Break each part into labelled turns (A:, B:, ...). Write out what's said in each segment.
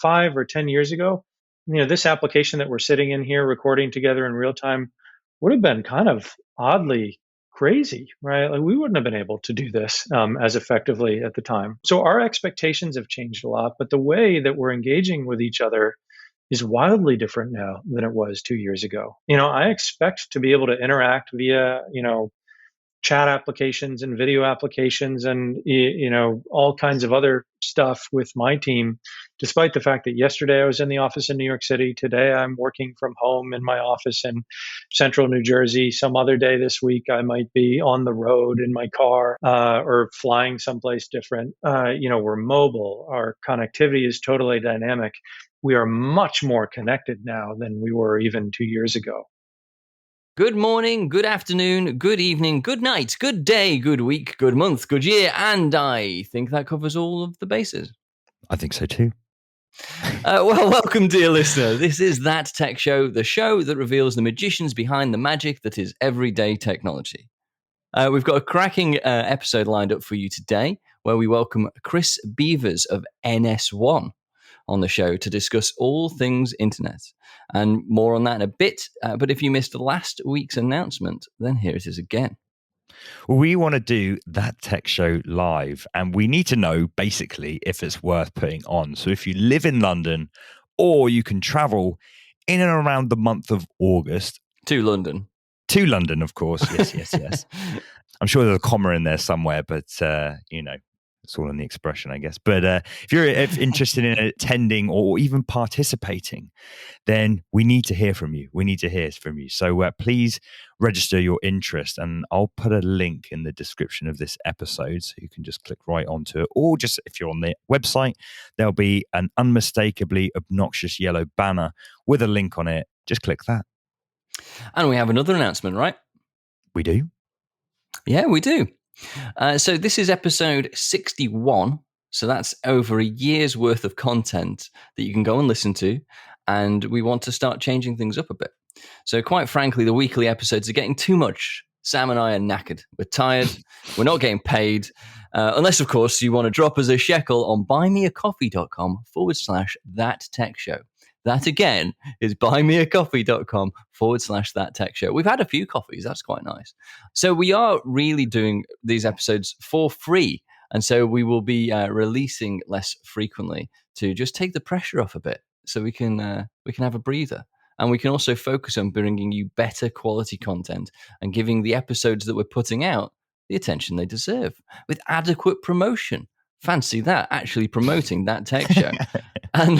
A: 5 or 10 years ago, this application that we're sitting in here recording together in real time would have been kind of oddly crazy, right? Like we wouldn't have been able to do this as effectively at the time. So our expectations have changed a lot, but the way that we're engaging with each other is wildly different now than it was 2 years ago. I expect to be able to interact via, chat applications and video applications and all kinds of other stuff with my team, despite the fact that yesterday I was in the office in New York City. Today I'm working from home in my office in central New Jersey. Some other day this week I might be on the road in my car or flying someplace different. We're mobile. Our connectivity is totally dynamic. We are much more connected now than we were even 2 years ago.
B: Good morning, good afternoon, good evening, good night, good day, good week, good month, good year, and I think that covers all of the bases.
C: I think so too.
B: Well, welcome, dear listener. This is That Tech Show, the show that reveals the magicians behind the magic that is everyday technology. We've got a cracking episode lined up for you today, where we welcome Kris Beevers of NS1 on the show to discuss all things internet. And more on that in a bit. But if you missed last week's announcement, then here it is again.
C: Well, we want to do That Tech Show live, and we need to know basically if it's worth putting on. So if you live in London, or you can travel in and around the month of August.
B: To London.
C: To London, of course. Yes. I'm sure there's a comma in there somewhere, but, it's all in the expression, I guess. But if you're interested in attending or even participating, then we need to hear from you. So please register your interest, and I'll put a link in the description of this episode so you can just click right onto it. Or just if you're on the website, there'll be an unmistakably obnoxious yellow banner with a link on it. Just click that.
B: And we have another announcement, right?
C: We do?
B: Yeah, we do. So this is episode 61. So that's over a year's worth of content that you can go and listen to. And we want to start changing things up a bit. So quite frankly, the weekly episodes are getting too much. Sam and I are knackered. We're tired. We're not getting paid. Unless, of course, you want to drop us a shekel on buymeacoffee.com/thattechshow. That again is buymeacoffee.com/thattechshow. We've had a few coffees. That's quite nice. So we are really doing these episodes for free. And so we will be releasing less frequently to just take the pressure off a bit so we can have a breather. And we can also focus on bringing you better quality content and giving the episodes that we're putting out the attention they deserve with adequate promotion. Fancy that, actually promoting That Tech Show. And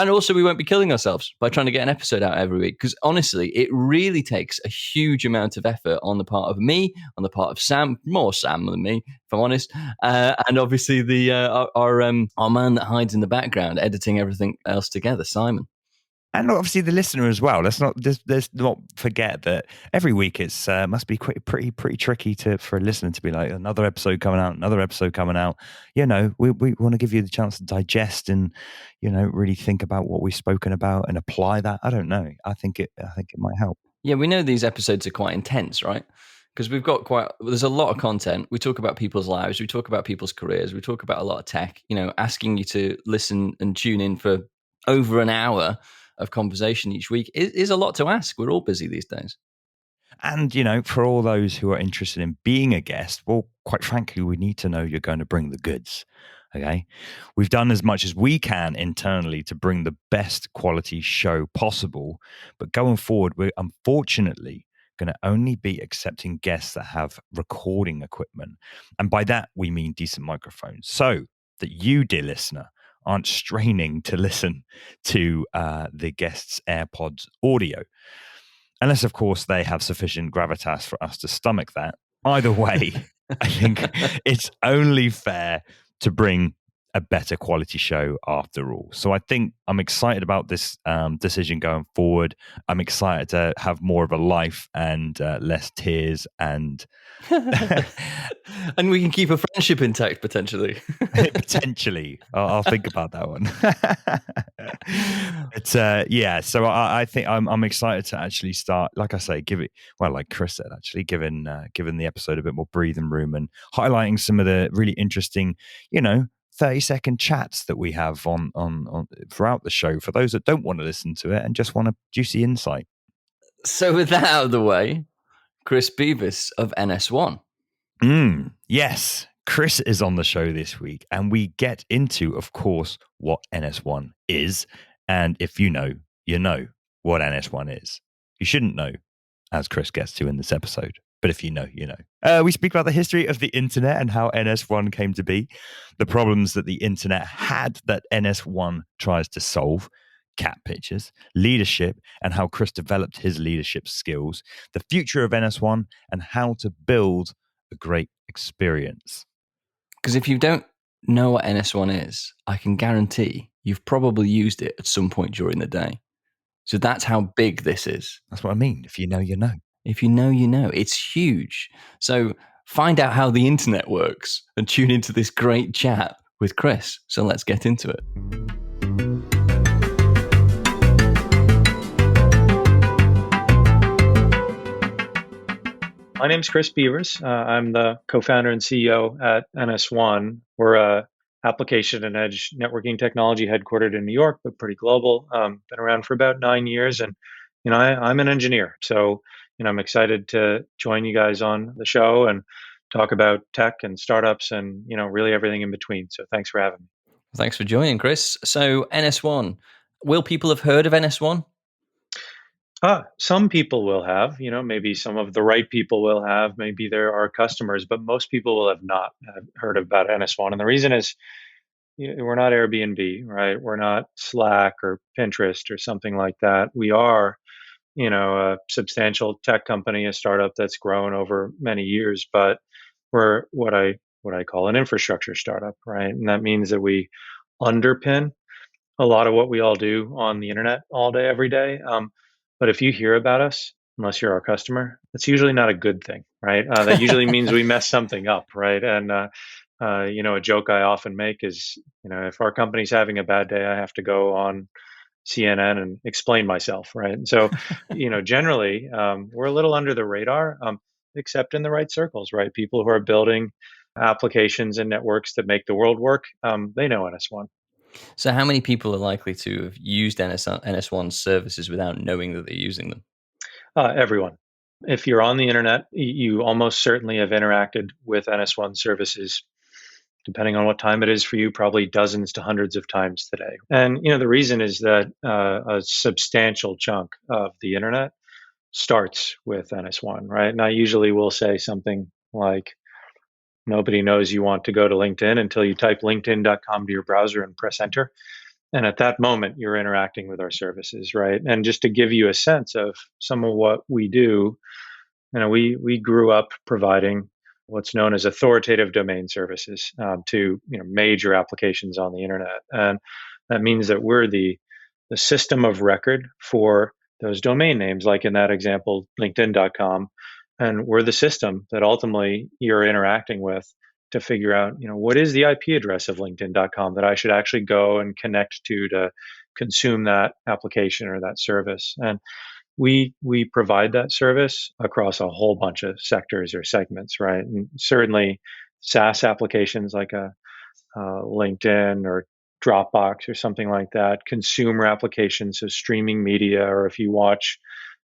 B: also we won't be killing ourselves by trying to get an episode out every week, because honestly, it really takes a huge amount of effort on the part of me, on the part of Sam, more Sam than me, if I'm honest, and obviously our man that hides in the background, editing everything else together, Simon.
C: And obviously the listener as well. Let's not forget that every week it's must be pretty tricky for a listener to be like, another episode coming out. We want to give you the chance to digest and really think about what we've spoken about and apply that. I don't know. I think it might help.
B: Yeah, we know these episodes are quite intense, right? Because there's a lot of content. We talk about people's lives. We talk about people's careers. We talk about a lot of tech. Asking you to listen and tune in for over an hour of conversation each week is a lot to ask. We're all busy these days.
C: And, for all those who are interested in being a guest, well, quite frankly, we need to know you're going to bring the goods. Okay. We've done as much as we can internally to bring the best quality show possible. But going forward, we're unfortunately going to only be accepting guests that have recording equipment. And by that, we mean decent microphones. So that you, dear listener, aren't straining to listen to the guest's AirPods audio. Unless, of course, they have sufficient gravitas for us to stomach that. Either way, I think it's only fair to bring a better quality show after all. So I think I'm excited about this decision going forward. I'm excited to have more of a life and less tears and
B: and we can keep a friendship intact potentially.
C: Potentially, I'll think about that one. It's so I think I'm excited to actually start, like I say, like Kris said, actually giving the episode a bit more breathing room and highlighting some of the really interesting, 30-second chats that we have on throughout the show for those that don't want to listen to it and just want a juicy insight.
B: So with that out of the way, Kris Beevers of NS1.
C: Yes, Kris is on the show this week, and we get into, of course, what NS1 is. And if you know what NS1 is. You shouldn't know, as Kris gets to in this episode. But if you know, you know. We speak about the history of the internet and how NS1 came to be, the problems that the internet had that NS1 tries to solve, cat pictures, leadership, and how Kris developed his leadership skills, the future of NS1, and how to build a great experience.
B: Because if you don't know what NS1 is, I can guarantee you've probably used it at some point during the day. So that's how big this is.
C: That's what I mean. If you know, you know.
B: If you know, you know. It's huge. So find out how the internet works and tune into this great chat with Kris. So let's get into it.
A: My name's Kris Beevers. I'm the co-founder and CEO at NS1. We're a application and edge networking technology headquartered in New York, but pretty global. Been around for about 9 years, and I'm an engineer, so I'm excited to join you guys on the show and talk about tech and startups and really everything in between. So thanks for having me.
B: Thanks for joining, Kris. So NS1, will people have heard of NS1?
A: Some people will have, maybe some of the right people will have, maybe there are customers, but most people will have not heard about NS1. And the reason is we're not Airbnb, right? We're not Slack or Pinterest or something like that. We are, a substantial tech company, a startup that's grown over many years, but we're what I call an infrastructure startup, right? And that means that we underpin a lot of what we all do on the internet all day, every day. But if you hear about us, unless you're our customer, that's usually not a good thing, right? That usually means we mess something up, right? And a joke I often make is, if our company's having a bad day, I have to go on CNN and explain myself, right? And so, generally, we're a little under the radar, except in the right circles, right? People who are building applications and networks that make the world work, they know NS1.
B: So how many people are likely to have used NS1's services without knowing that they're using them?
A: Everyone. If you're on the internet, you almost certainly have interacted with NS1 services, depending on what time it is for you, probably dozens to hundreds of times today. And the reason is that a substantial chunk of the internet starts with NS1, right? And I usually will say something like, nobody knows you want to go to LinkedIn until you type linkedin.com to your browser and press enter. And at that moment, you're interacting with our services, right? And just to give you a sense of some of what we do, we grew up providing what's known as authoritative domain services to major applications on the internet, and that means that we're the system of record for those domain names, like in that example, LinkedIn.com, and we're the system that ultimately you're interacting with to figure out, what is the IP address of LinkedIn.com that I should actually go and connect to consume that application or that service. And we provide that service across a whole bunch of sectors or segments, right? And certainly SaaS applications like a LinkedIn or Dropbox or something like that, consumer applications, so streaming media, or if you watch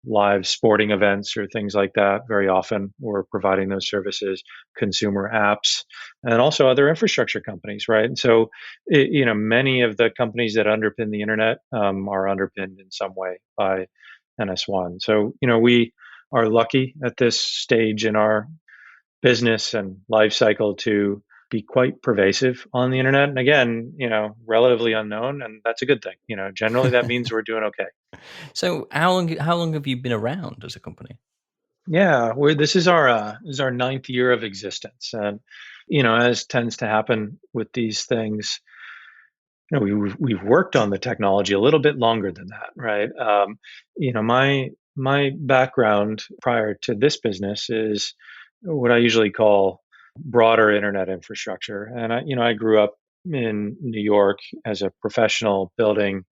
A: live sporting events or things like that, very often we're providing those services, consumer apps, and also other infrastructure companies, right? And so, many of the companies that underpin the internet are underpinned in some way by NS1. So, we are lucky at this stage in our business and life cycle to be quite pervasive on the internet. And again, relatively unknown, and that's a good thing. Generally that means we're doing okay.
B: So how long have you been around as a company?
A: Yeah, this is our ninth year of existence, and as tends to happen with these things, we've worked on the technology a little bit longer than that, right? My background prior to this business is what I usually call broader internet infrastructure, and I grew up in New York as a professional, building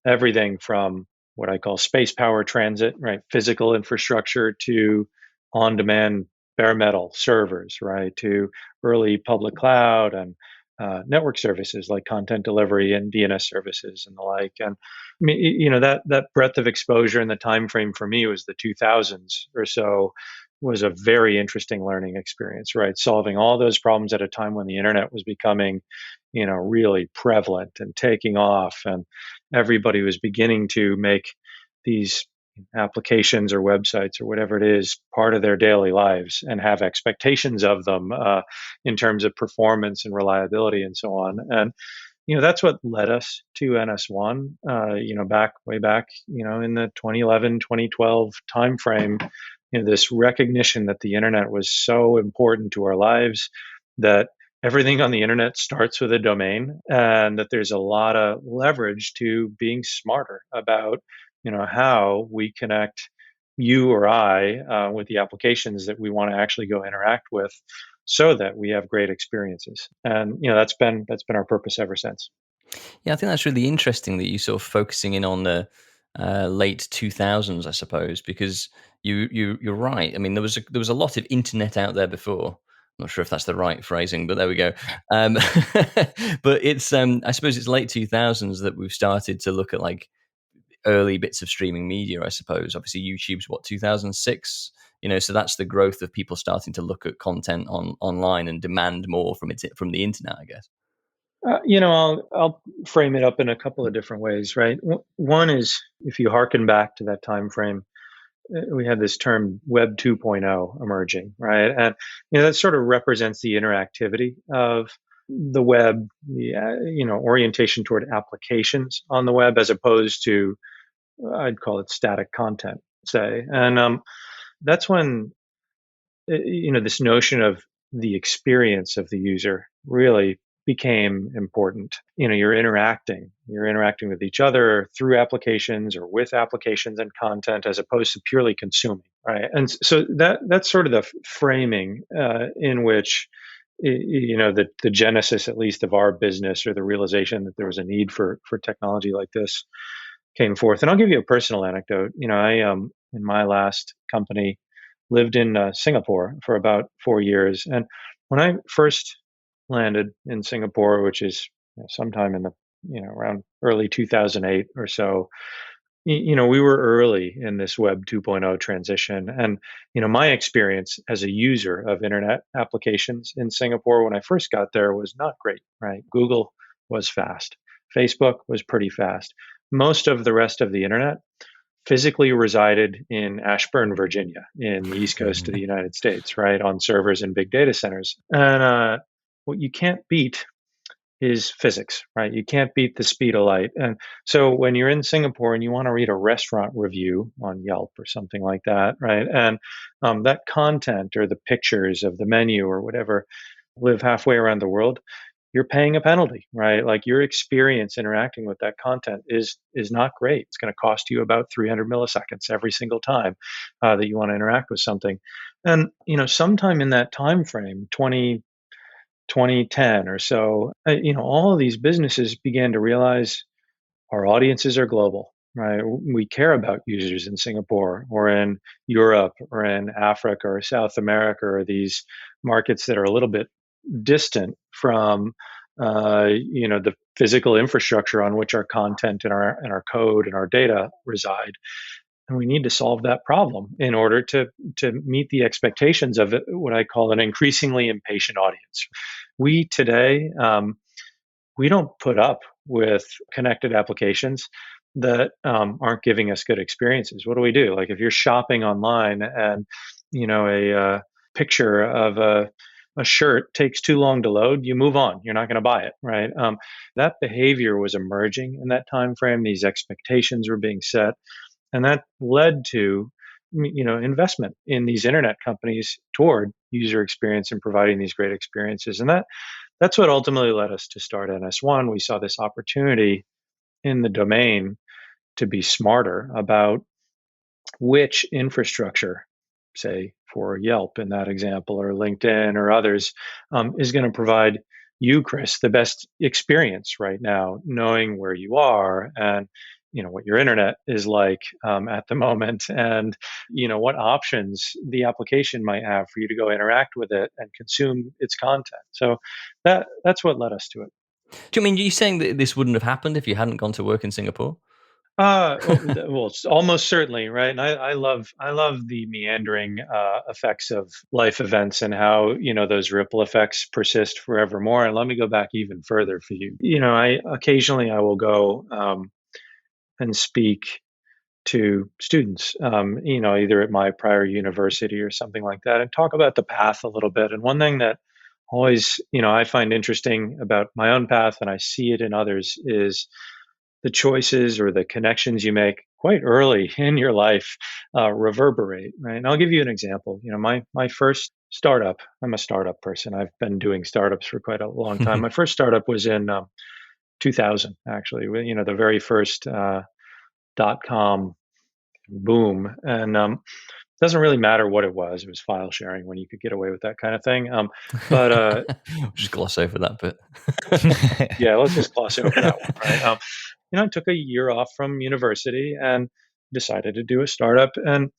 A: everything from what I call space power transit, right? Physical infrastructure, to on demand bare metal servers, right? To early public cloud and network services like content delivery and DNS services and the like. And I mean, that breadth of exposure and the time frame for me was the 2000s or so was a very interesting learning experience, right? Solving all those problems at a time when the internet was becoming, really prevalent and taking off, and everybody was beginning to make these applications or websites or whatever it is part of their daily lives and have expectations of them in terms of performance and reliability and so on. And that's what led us to NS1. Way back, in the 2011, 2012 timeframe. This recognition that the internet was so important to our lives, that everything on the internet starts with a domain, and that there's a lot of leverage to being smarter about how we connect you or I with the applications that we want to actually go interact with, so that we have great experiences. And that's been our purpose ever since.
B: Yeah, I think that's really interesting that you're sort of focusing in on the late 2000s, I suppose, because you're right. I mean, there was a lot of internet out there before. I'm not sure if that's the right phrasing, but there we go. Um, but it's I suppose it's late 2000s that we've started to look at like early bits of streaming media, I suppose. Obviously, YouTube's what, 2006? So that's the growth of people starting to look at content online and demand more from the internet, I guess.
A: I'll frame it up in a couple of different ways, right? One is, if you hearken back to that time frame, we had this term Web 2.0 emerging, right? And that sort of represents the interactivity of the web, the orientation toward applications on the web, as opposed to, I'd call it, static content, say. And that's when this notion of the experience of the user really became important. You're interacting with each other through applications or with applications and content, as opposed to purely consuming, right? And so that's sort of the framing in which the genesis, at least, of our business, or the realization that there was a need for technology like this, came forth. And I'll give you a personal anecdote. I in my last company lived in Singapore for about 4 years. And when I first landed in Singapore, which is sometime in the around early 2008 or so, we were early in this Web 2.0 transition. And my experience as a user of internet applications in Singapore when I first got there was not great. Right, Google was fast, Facebook was pretty fast. Most of the rest of the internet physically resided in Ashburn, Virginia, in the East Coast of the United States, right, on servers in big data centers. And what you can't beat is physics, right? You can't beat the speed of light. And so when you're in Singapore and you want to read a restaurant review on Yelp or something like that, right, and that content or the pictures of the menu or whatever live halfway around the world, you're paying a penalty, right? Like, your experience interacting with that content is not great. It's going to cost you about 300 milliseconds every single time that you want to interact with something. And sometime in that time frame, 2010 or so, all of these businesses began to realize our audiences are global, right? We care about users in Singapore or in Europe or in Africa or South America, or these markets that are a little bit distant from the physical infrastructure on which our content and our code and our data reside. And we need to solve that problem in order to meet the expectations of what I call an increasingly impatient audience. We today, we don't put up with connected applications that aren't giving us good experiences. What do we do? Like, if you're shopping online and a picture of a shirt takes too long to load, you move on. You're not going to buy it, right? That behavior was emerging in that time frame. These expectations were being set, and that led to investment in these internet companies toward user experience and providing these great experiences. And that's what ultimately led us to start NS1. We saw this opportunity in the domain to be smarter about which infrastructure, say for Yelp in that example, or LinkedIn or others, is going to provide you, Kris, the best experience right now, knowing where you are and what your internet is like at the moment, and what options the application might have for you to go interact with it and consume its content. So that's what led us to it.
B: Do you mean you saying that this wouldn't have happened if you hadn't gone to work in Singapore?
A: Well, it's almost certainly, right? And I love the meandering effects of life events and how those ripple effects persist forevermore. And let me go back even further for you. I occasionally I will go and speak to students, either at my prior university or something like that, and talk about the path a little bit. And one thing that always, I find interesting about my own path, and I see it in others, is the choices or the connections you make quite early in your life reverberate, right? And I'll give you an example. My first startup. I'm a startup person. I've been doing startups for quite a long time. My first startup was in 2000, actually. The very first .com boom, and doesn't really matter what it was. It was file sharing when you could get away with that kind of thing. But
B: Just gloss over that bit.
A: yeah, let's just gloss over that one, right? I took a year off from university and decided to do a startup. And,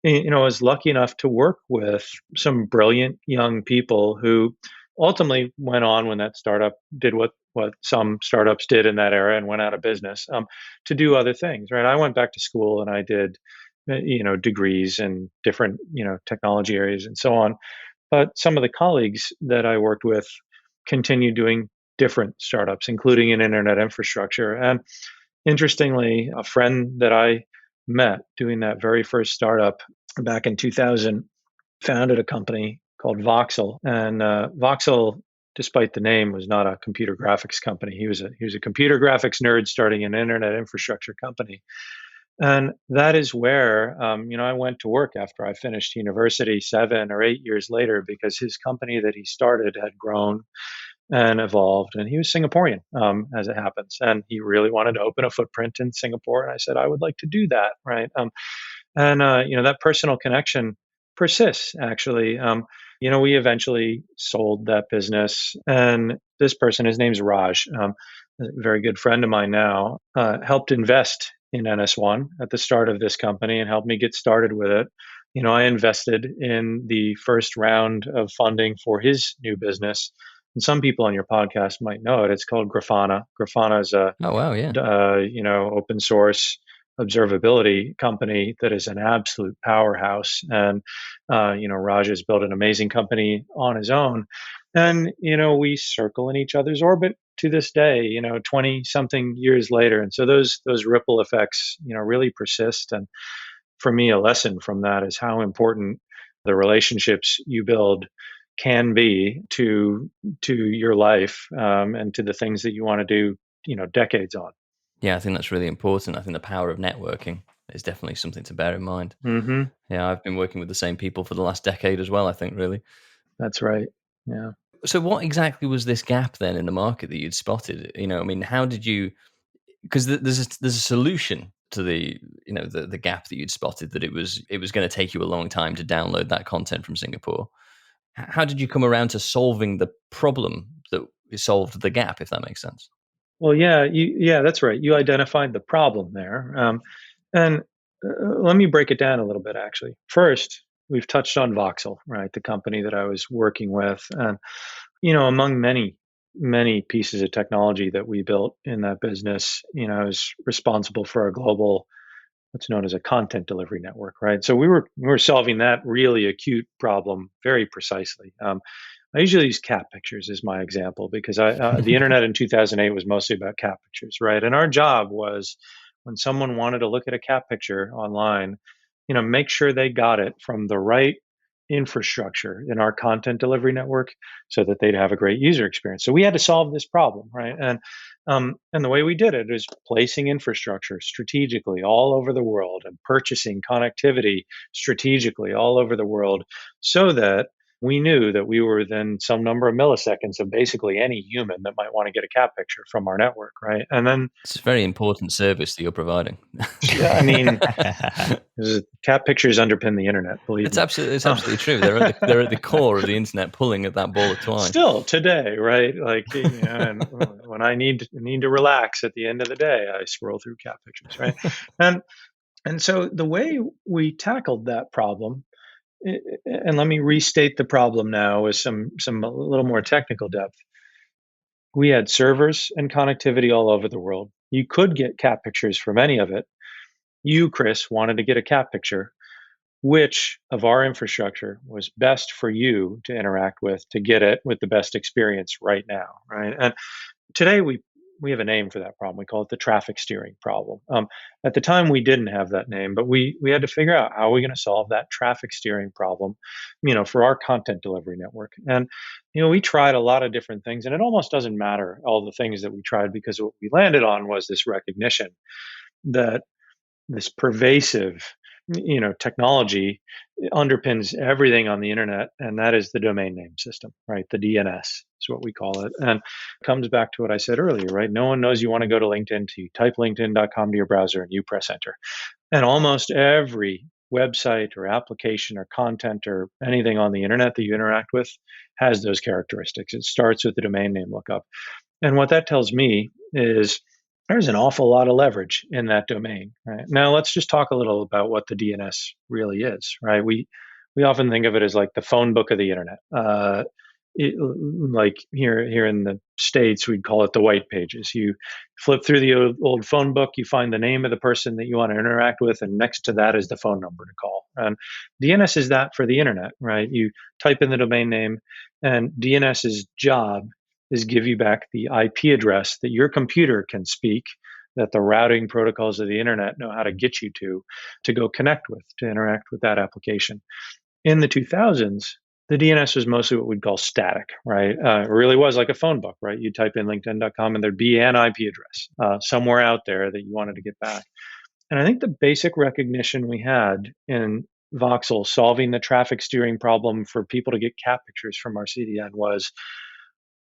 A: I was lucky enough to work with some brilliant young people who ultimately went on when that startup did what some startups did in that era and went out of business to do other things, right? I went back to school and I did, degrees in different, technology areas and so on. But some of the colleagues that I worked with continued doing different startups, including in internet infrastructure. And interestingly, a friend that I met doing that very first startup back in 2000 founded a company called Voxel. And Voxel, despite the name, was not a computer graphics company. He was a computer graphics nerd starting an internet infrastructure company. And that is where, I went to work after I finished university 7 or 8 years later, because his company that he started had grown and evolved. And he was Singaporean, as it happens. And he really wanted to open a footprint in Singapore. And I said, I would like to do that. Right. That personal connection persists, actually. We eventually sold that business. And this person, his name's Raj, a very good friend of mine now, helped invest in NS1 at the start of this company and helped me get started with it. I invested in the first round of funding for his new business. And some people on your podcast might know it. It's called Grafana. Grafana is a
B: Oh wow, yeah.
A: open source observability company that is an absolute powerhouse. And Raj has built an amazing company on his own. And we circle in each other's orbit to this day. 20 something years later. And so those ripple effects really persist. And for me, a lesson from that is how important the relationships you build can be to your life, and to the things that you want to do decades on.
B: Yeah, I think that's really important. I think the power of networking is definitely something to bear in mind.
A: Hmm.
B: Yeah, I've been working with the same people for the last decade as well, I think, really.
A: That's right. Yeah.
B: So what exactly was this gap then in the market that you'd spotted? I mean, how did you, because there's a solution to the gap that you'd spotted, that it was going to take you a long time to download that content from Singapore. How did you come around to solving the problem that solved the gap, if that makes sense?
A: Well, yeah, that's right. You identified the problem there. And let me break it down a little bit, actually. First, we've touched on Voxel, right? The company that I was working with. And, among many, many pieces of technology that we built in that business, I was responsible for a global, what's known as a content delivery network, right? So we were solving that really acute problem very precisely. I usually use cat pictures as my example because the internet in 2008 was mostly about cat pictures, right? And our job was, when someone wanted to look at a cat picture online, make sure they got it from the right infrastructure in our content delivery network so that they'd have a great user experience. So we had to solve this problem, right? And the way we did it is placing infrastructure strategically all over the world and purchasing connectivity strategically all over the world, so that we knew that we were within some number of milliseconds of basically any human that might want to get a cat picture from our network, right? And then,
B: It's a very important service that you're providing.
A: yeah, I mean, cat pictures underpin the internet, believe
B: It's
A: me.
B: absolutely true. They're at the core of the internet, pulling at that ball of twine.
A: Still today, right? Like, and when I need to relax at the end of the day, I scroll through cat pictures, right? And and so the way we tackled that problem, and let me restate the problem now with some a little more technical depth. We had servers and connectivity all over the world. You could get cat pictures from any of it. You, Kris, wanted to get a cat picture. Which of our infrastructure was best for you to interact with to get it with the best experience right now, right? And today we have a name for that problem. We call it the traffic steering problem. At the time, we didn't have that name, but we had to figure out how are we going to solve that traffic steering problem, for our content delivery network. And we tried a lot of different things, and it almost doesn't matter all the things that we tried because what we landed on was this recognition that this pervasive technology underpins everything on the internet, and that is the domain name system, right? The DNS is what we call it. And it comes back to what I said earlier, right? No one knows you want to go to LinkedIn, so you type linkedin.com to your browser and you press enter. And almost every website or application or content or anything on the internet that you interact with has those characteristics. It starts with the domain name lookup. And what that tells me is there's an awful lot of leverage in that domain. Right? Now, let's just talk a little about what the DNS really is. Right? We often think of it as like the phone book of the internet. Like here in the States, we'd call it the white pages. You flip through the old phone book, you find the name of the person that you want to interact with, and next to that is the phone number to call. And DNS is that for the internet, right? You type in the domain name, and DNS's job is give you back the IP address that your computer can speak, that the routing protocols of the internet know how to get you to go connect with, to interact with that application. In the 2000s, the DNS was mostly what we'd call static, right? It really was like a phone book, right? You type in linkedin.com and there'd be an IP address somewhere out there that you wanted to get back. And I think the basic recognition we had in Voxel solving the traffic steering problem for people to get cat pictures from our CDN was,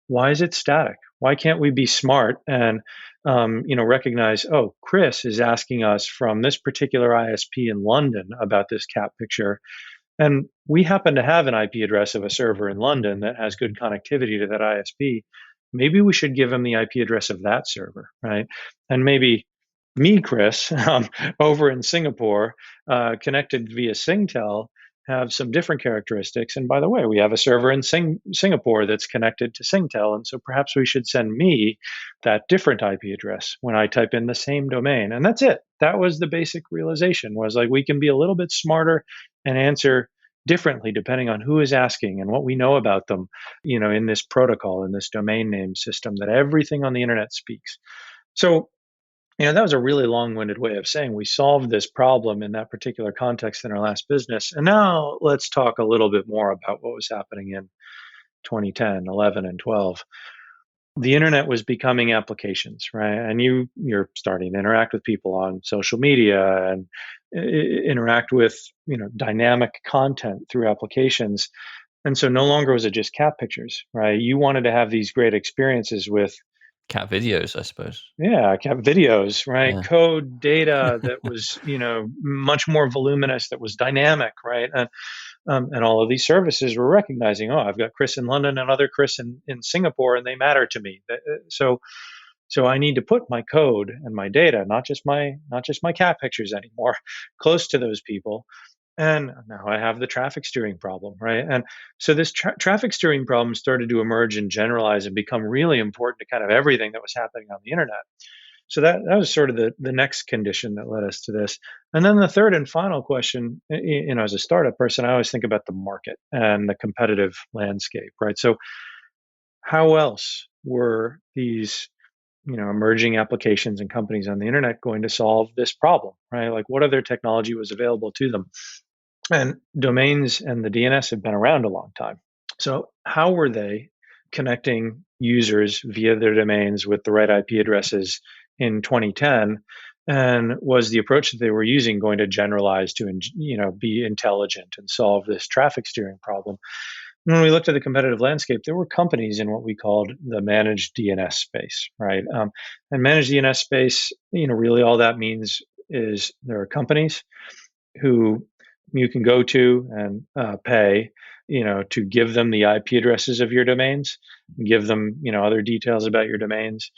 A: why is it static? Why can't we be smart and recognize, oh, Kris is asking us from this particular ISP in London about this cat picture, and we happen to have an IP address of a server in London that has good connectivity to that ISP. Maybe we should give them the IP address of that server, right? And maybe me, Kris, over in Singapore, connected via Singtel, have some different characteristics. And by the way, we have a server in Singapore that's connected to Singtel. And so perhaps we should send me that different IP address when I type in the same domain. And that's it. That was the basic realization, was like we can be a little bit smarter and answer differently depending on who is asking and what we know about them, in this protocol, in this domain name system that everything on the internet speaks. So that was a really long-winded way of saying we solved this problem in that particular context in our last business. And now let's talk a little bit more about what was happening in 2010, 11, and 12. The internet was becoming applications, right? And you're starting to interact with people on social media and interact with, dynamic content through applications. And so no longer was it just cat pictures, right? You wanted to have these great experiences with
B: cat videos, I suppose.
A: Yeah, cat videos, right?
B: Yeah.
A: Code data that was, much more voluminous, that was dynamic, right? And all of these services were recognizing, oh, I've got Kris in London and other Kris in Singapore, and they matter to me. So I need to put my code and my data, not just my cat pictures anymore, close to those people. And now I have the traffic steering problem, right? And so this traffic steering problem started to emerge and generalize and become really important to kind of everything that was happening on the internet. So that was sort of the next condition that led us to this. And then the third and final question, as a startup person, I always think about the market and the competitive landscape, right? So how else were these emerging applications and companies on the internet going to solve this problem, right? Like what other technology was available to them? And domains and the DNS have been around a long time. So how were they connecting users via their domains with the right IP addresses in 2010? And was the approach that they were using going to generalize to, be intelligent and solve this traffic steering problem? When we looked at the competitive landscape, there were companies in what we called the managed DNS space, right? And managed DNS space, really all that means is there are companies who you can go to and pay, to give them the IP addresses of your domains, give them, other details about your domains,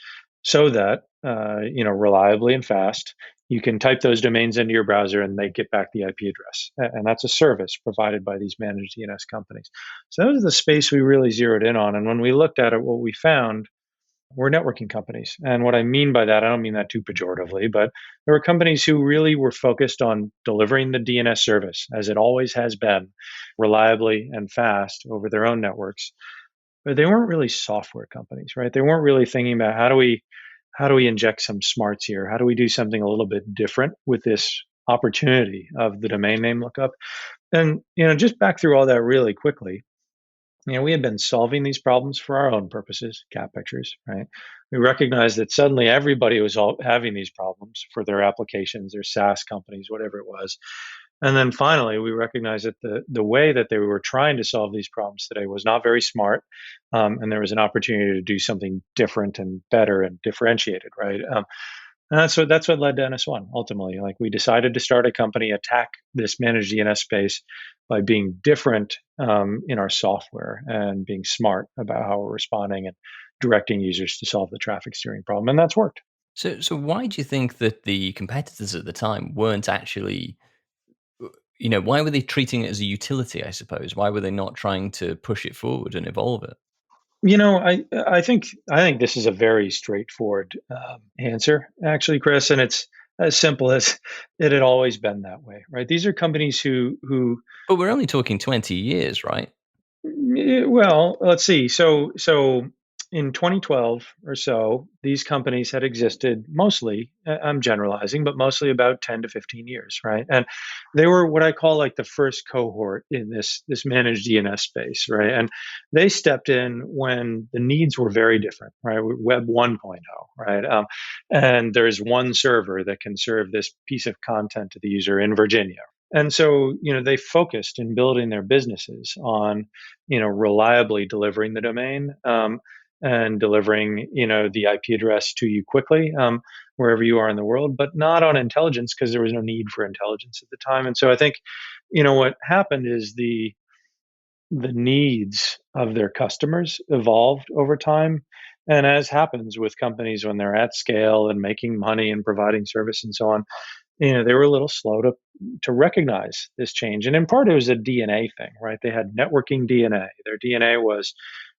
A: so that reliably and fast, you can type those domains into your browser and they get back the IP address. And that's a service provided by these managed DNS companies. So that was the space we really zeroed in on. And when we looked at it, what we found were networking companies. And what I mean by that, I don't mean that too pejoratively, but there were companies who really were focused on delivering the DNS service, as it always has been, reliably and fast over their own networks. But they weren't really software companies, right? They weren't really thinking about how do we inject some smarts here? How do we do something a little bit different with this opportunity of the domain name lookup? And just back through all that really quickly, we had been solving these problems for our own purposes, cat pictures, right? We recognized that suddenly everybody was all having these problems for their applications, their SaaS companies, whatever it was. And then finally, we recognized that the way that they were trying to solve these problems today was not very smart, and there was an opportunity to do something different and better and differentiated, right? And that's what led to NS1 ultimately. Like, we decided to start a company, attack this managed DNS space by being different in our software and being smart about how we're responding and directing users to solve the traffic steering problem, and that's worked.
B: So why do you think that the competitors at the time weren't actually, why were they treating it as a utility, I suppose? Why were they not trying to push it forward and evolve it?
A: I think this is a very straightforward answer, actually, Chris, and it's as simple as it had always been that way, right? These are companies who
B: But we're only talking 20 years, right?
A: well, let's see. So in 2012 or so, these companies had existed mostly, I'm generalizing, but mostly about 10 to 15 years, right? And they were what I call like the first cohort in this managed DNS space, right? And they stepped in when the needs were very different, right? Web 1.0, right? And there's one server that can serve this piece of content to the user in Virginia. And so, they focused in building their businesses on, reliably delivering the domain, and delivering, the IP address to you quickly, wherever you are in the world, but not on intelligence, because there was no need for intelligence at the time. And so I think, what happened is the needs of their customers evolved over time. And as happens with companies when they're at scale and making money and providing service and so on, they were a little slow to recognize this change. And in part, it was a DNA thing, right? They had networking DNA. Their DNA was,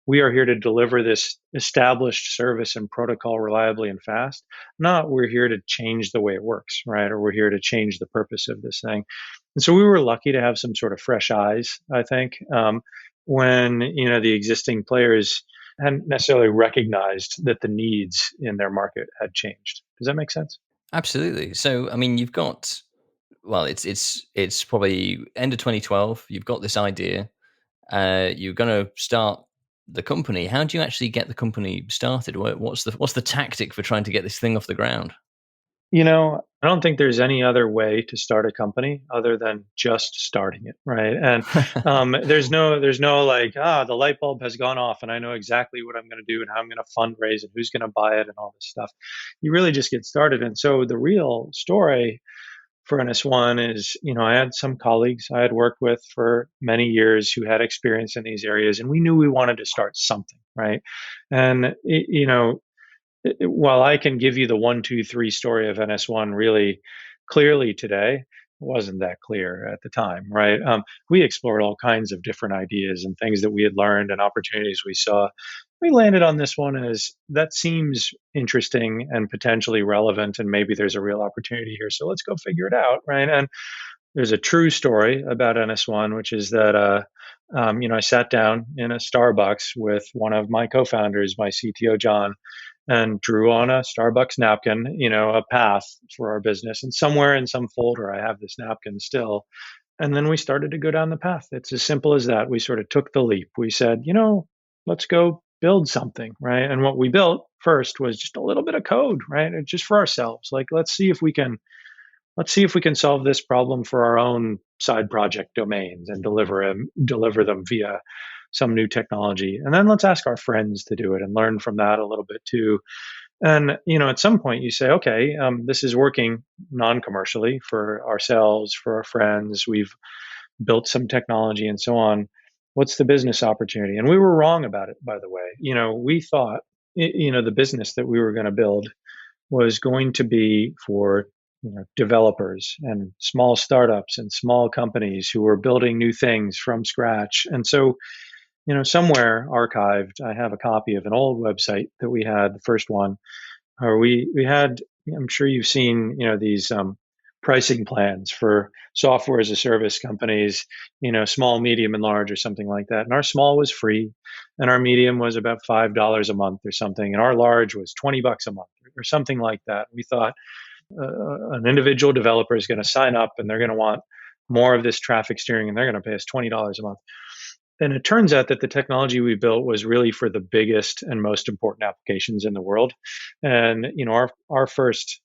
A: we are here to deliver this established service and protocol reliably and fast, not we're here to change the way it works, right? Or we're here to change the purpose of this thing. And so we were lucky to have some sort of fresh eyes, I think, when, the existing players hadn't necessarily recognized that the needs in their market had changed. Does that make sense?
B: Absolutely. So, I mean, you've got, well, it's probably end of 2012. You've got this idea. You're going to start the company. How do you actually get the company started? What's the tactic for trying to get this thing off the ground?
A: I don't think there's any other way to start a company other than just starting it, right? And there's no like, the light bulb has gone off and I know exactly what I'm going to do and how I'm going to fundraise and who's going to buy it and all this stuff. You really just get started. And so the real story for NS1 is, I had some colleagues I had worked with for many years who had experience in these areas, and we knew we wanted to start something, right? And, while I can give you the 1, 2, 3 story of NS1 really clearly today, it wasn't that clear at the time, right? We explored all kinds of different ideas and things that we had learned and opportunities we saw. We landed on this one as that seems interesting and potentially relevant, and maybe there's a real opportunity here. So let's go figure it out, right? And there's a true story about NS1, which is that I sat down in a Starbucks with one of my co-founders, my CTO John, and drew on a Starbucks napkin, a path for our business. And somewhere in some folder, I have this napkin still. And then we started to go down the path. It's as simple as that. We sort of took the leap. We said, let's go build something, right? And what we built first was just a little bit of code, right? Just for ourselves. Like, let's see if we can solve this problem for our own side project domains and deliver them via some new technology, and then let's ask our friends to do it and learn from that a little bit too. And at some point you say, okay, this is working non-commercially for ourselves, for our friends. We've built some technology and so on. What's the business opportunity? And we were wrong about it, by the way. We thought, the business that we were going to build was going to be for developers and small startups and small companies who were building new things from scratch. And so, somewhere archived, I have a copy of an old website that we had, the first one, or we had. I'm sure you've seen these pricing plans for software as a service companies, small, medium, and large, or something like that. And our small was free, and our medium was about $5 a month or something, and our large was $20 a month or something like that. We thought an individual developer is going to sign up, and they're going to want more of this traffic steering, and they're going to pay us $20 a month. And it turns out that the technology we built was really for the biggest and most important applications in the world. And our first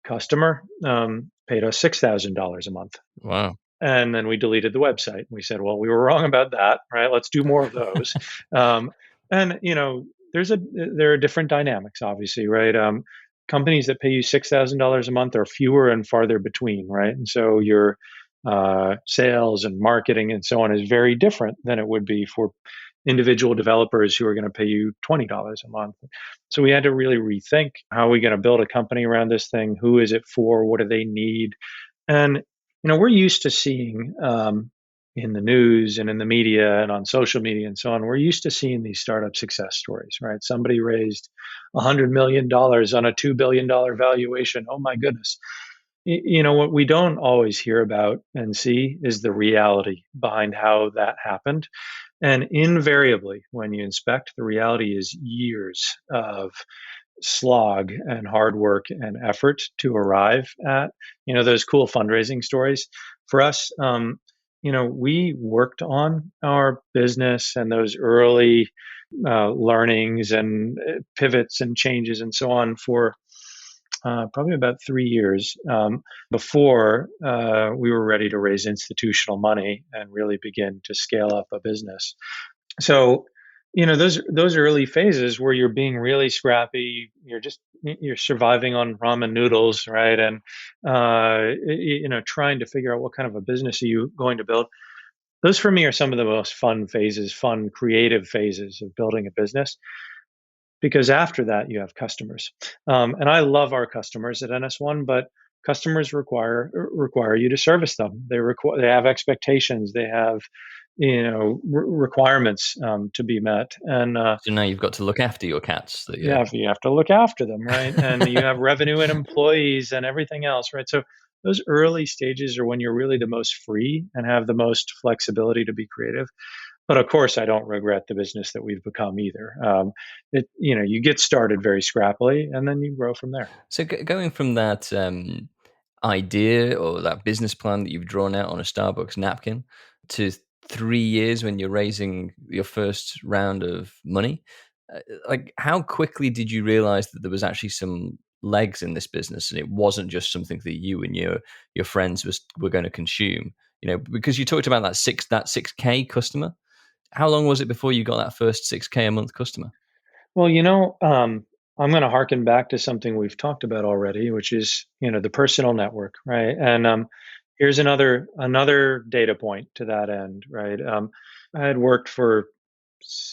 A: customer paid us $6,000 a month.
B: Wow.
A: And then we deleted the website. We said, well, we were wrong about that, right? Let's do more of those. And there are different dynamics, obviously, right? Companies that pay you $6,000 a month are fewer and farther between, right? And so your sales and marketing and so on is very different than it would be for individual developers who are going to pay you $20 a month. So we had to really rethink, how are we going to build a company around this thing? Who is it for? What do they need? And we're used to seeing in the news and in the media and on social media and so on, we're used to seeing these startup success stories, right? Somebody raised $100 million on a $2 billion valuation. Oh my goodness. What we don't always hear about and see is the reality behind how that happened. And invariably, when you inspect, the reality is years of slog and hard work and effort to arrive at, those cool fundraising stories. For us, we worked on our business and those early learnings and pivots and changes and so on for probably about 3 years before we were ready to raise institutional money and really begin to scale up a business. So, those early phases where you're being really scrappy, you're surviving on ramen noodles, right? And trying to figure out what kind of a business are you going to build. Those for me are some of the most fun phases, fun creative phases of building a business. Because after that, you have customers. And I love our customers at NS1, but customers require you to service them. They have expectations. They have requirements to be met. And
B: so now you've got to look after your cats.
A: you have to look after them, right? And you have revenue and employees and everything else, right? So those early stages are when you're really the most free and have the most flexibility to be creative. But of course, I don't regret the business that we've become either. You get started very scrappily, and then you grow from there.
B: So going from that idea or that business plan that you've drawn out on a Starbucks napkin to 3 years when you're raising your first round of money, how quickly did you realize that there was actually some legs in this business and it wasn't just something that you and your friends were going to consume? Because you talked about that 6K customer. How long was it before you got that first 6K a month customer?
A: Well, I'm going to harken back to something we've talked about already, which is, the personal network, right? And here's another data point to that end, right? I had worked for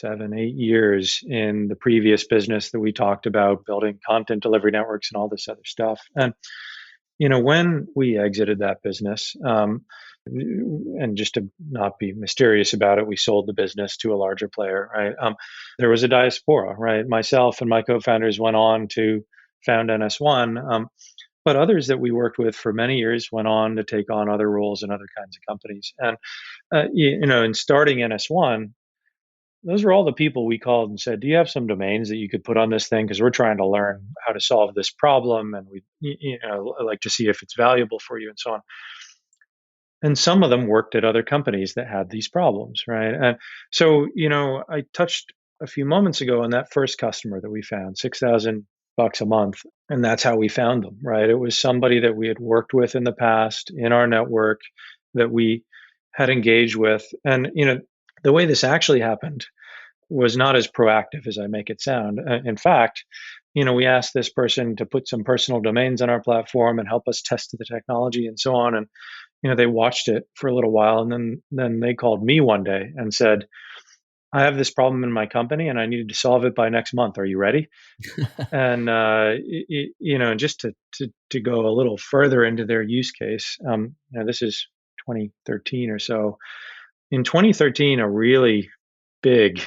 A: 7-8 years in the previous business that we talked about, building content delivery networks and all this other stuff. And when we exited that business, and just to not be mysterious about it, we sold the business to a larger player, right? There was a diaspora, right? Myself and my co-founders went on to found NS1, but others that we worked with for many years went on to take on other roles in other kinds of companies. And, in starting NS1, those were all the people we called and said, do you have some domains that you could put on this thing? Because we're trying to learn how to solve this problem. And we like to see if it's valuable for you and so on. And some of them worked at other companies that had these problems, right? And so, I touched a few moments ago on that first customer that we found, $6,000 a month. And that's how we found them, right? It was somebody that we had worked with in the past in our network that we had engaged with. And, The way this actually happened was not as proactive as I make it sound. In fact, we asked this person to put some personal domains on our platform and help us test the technology and so on. And they watched it for a little while, and then they called me one day and said, "I have this problem in my company, and I needed to solve it by next month. Are you ready?" And just to go a little further into their use case, this is 2013 or so. In 2013, a really big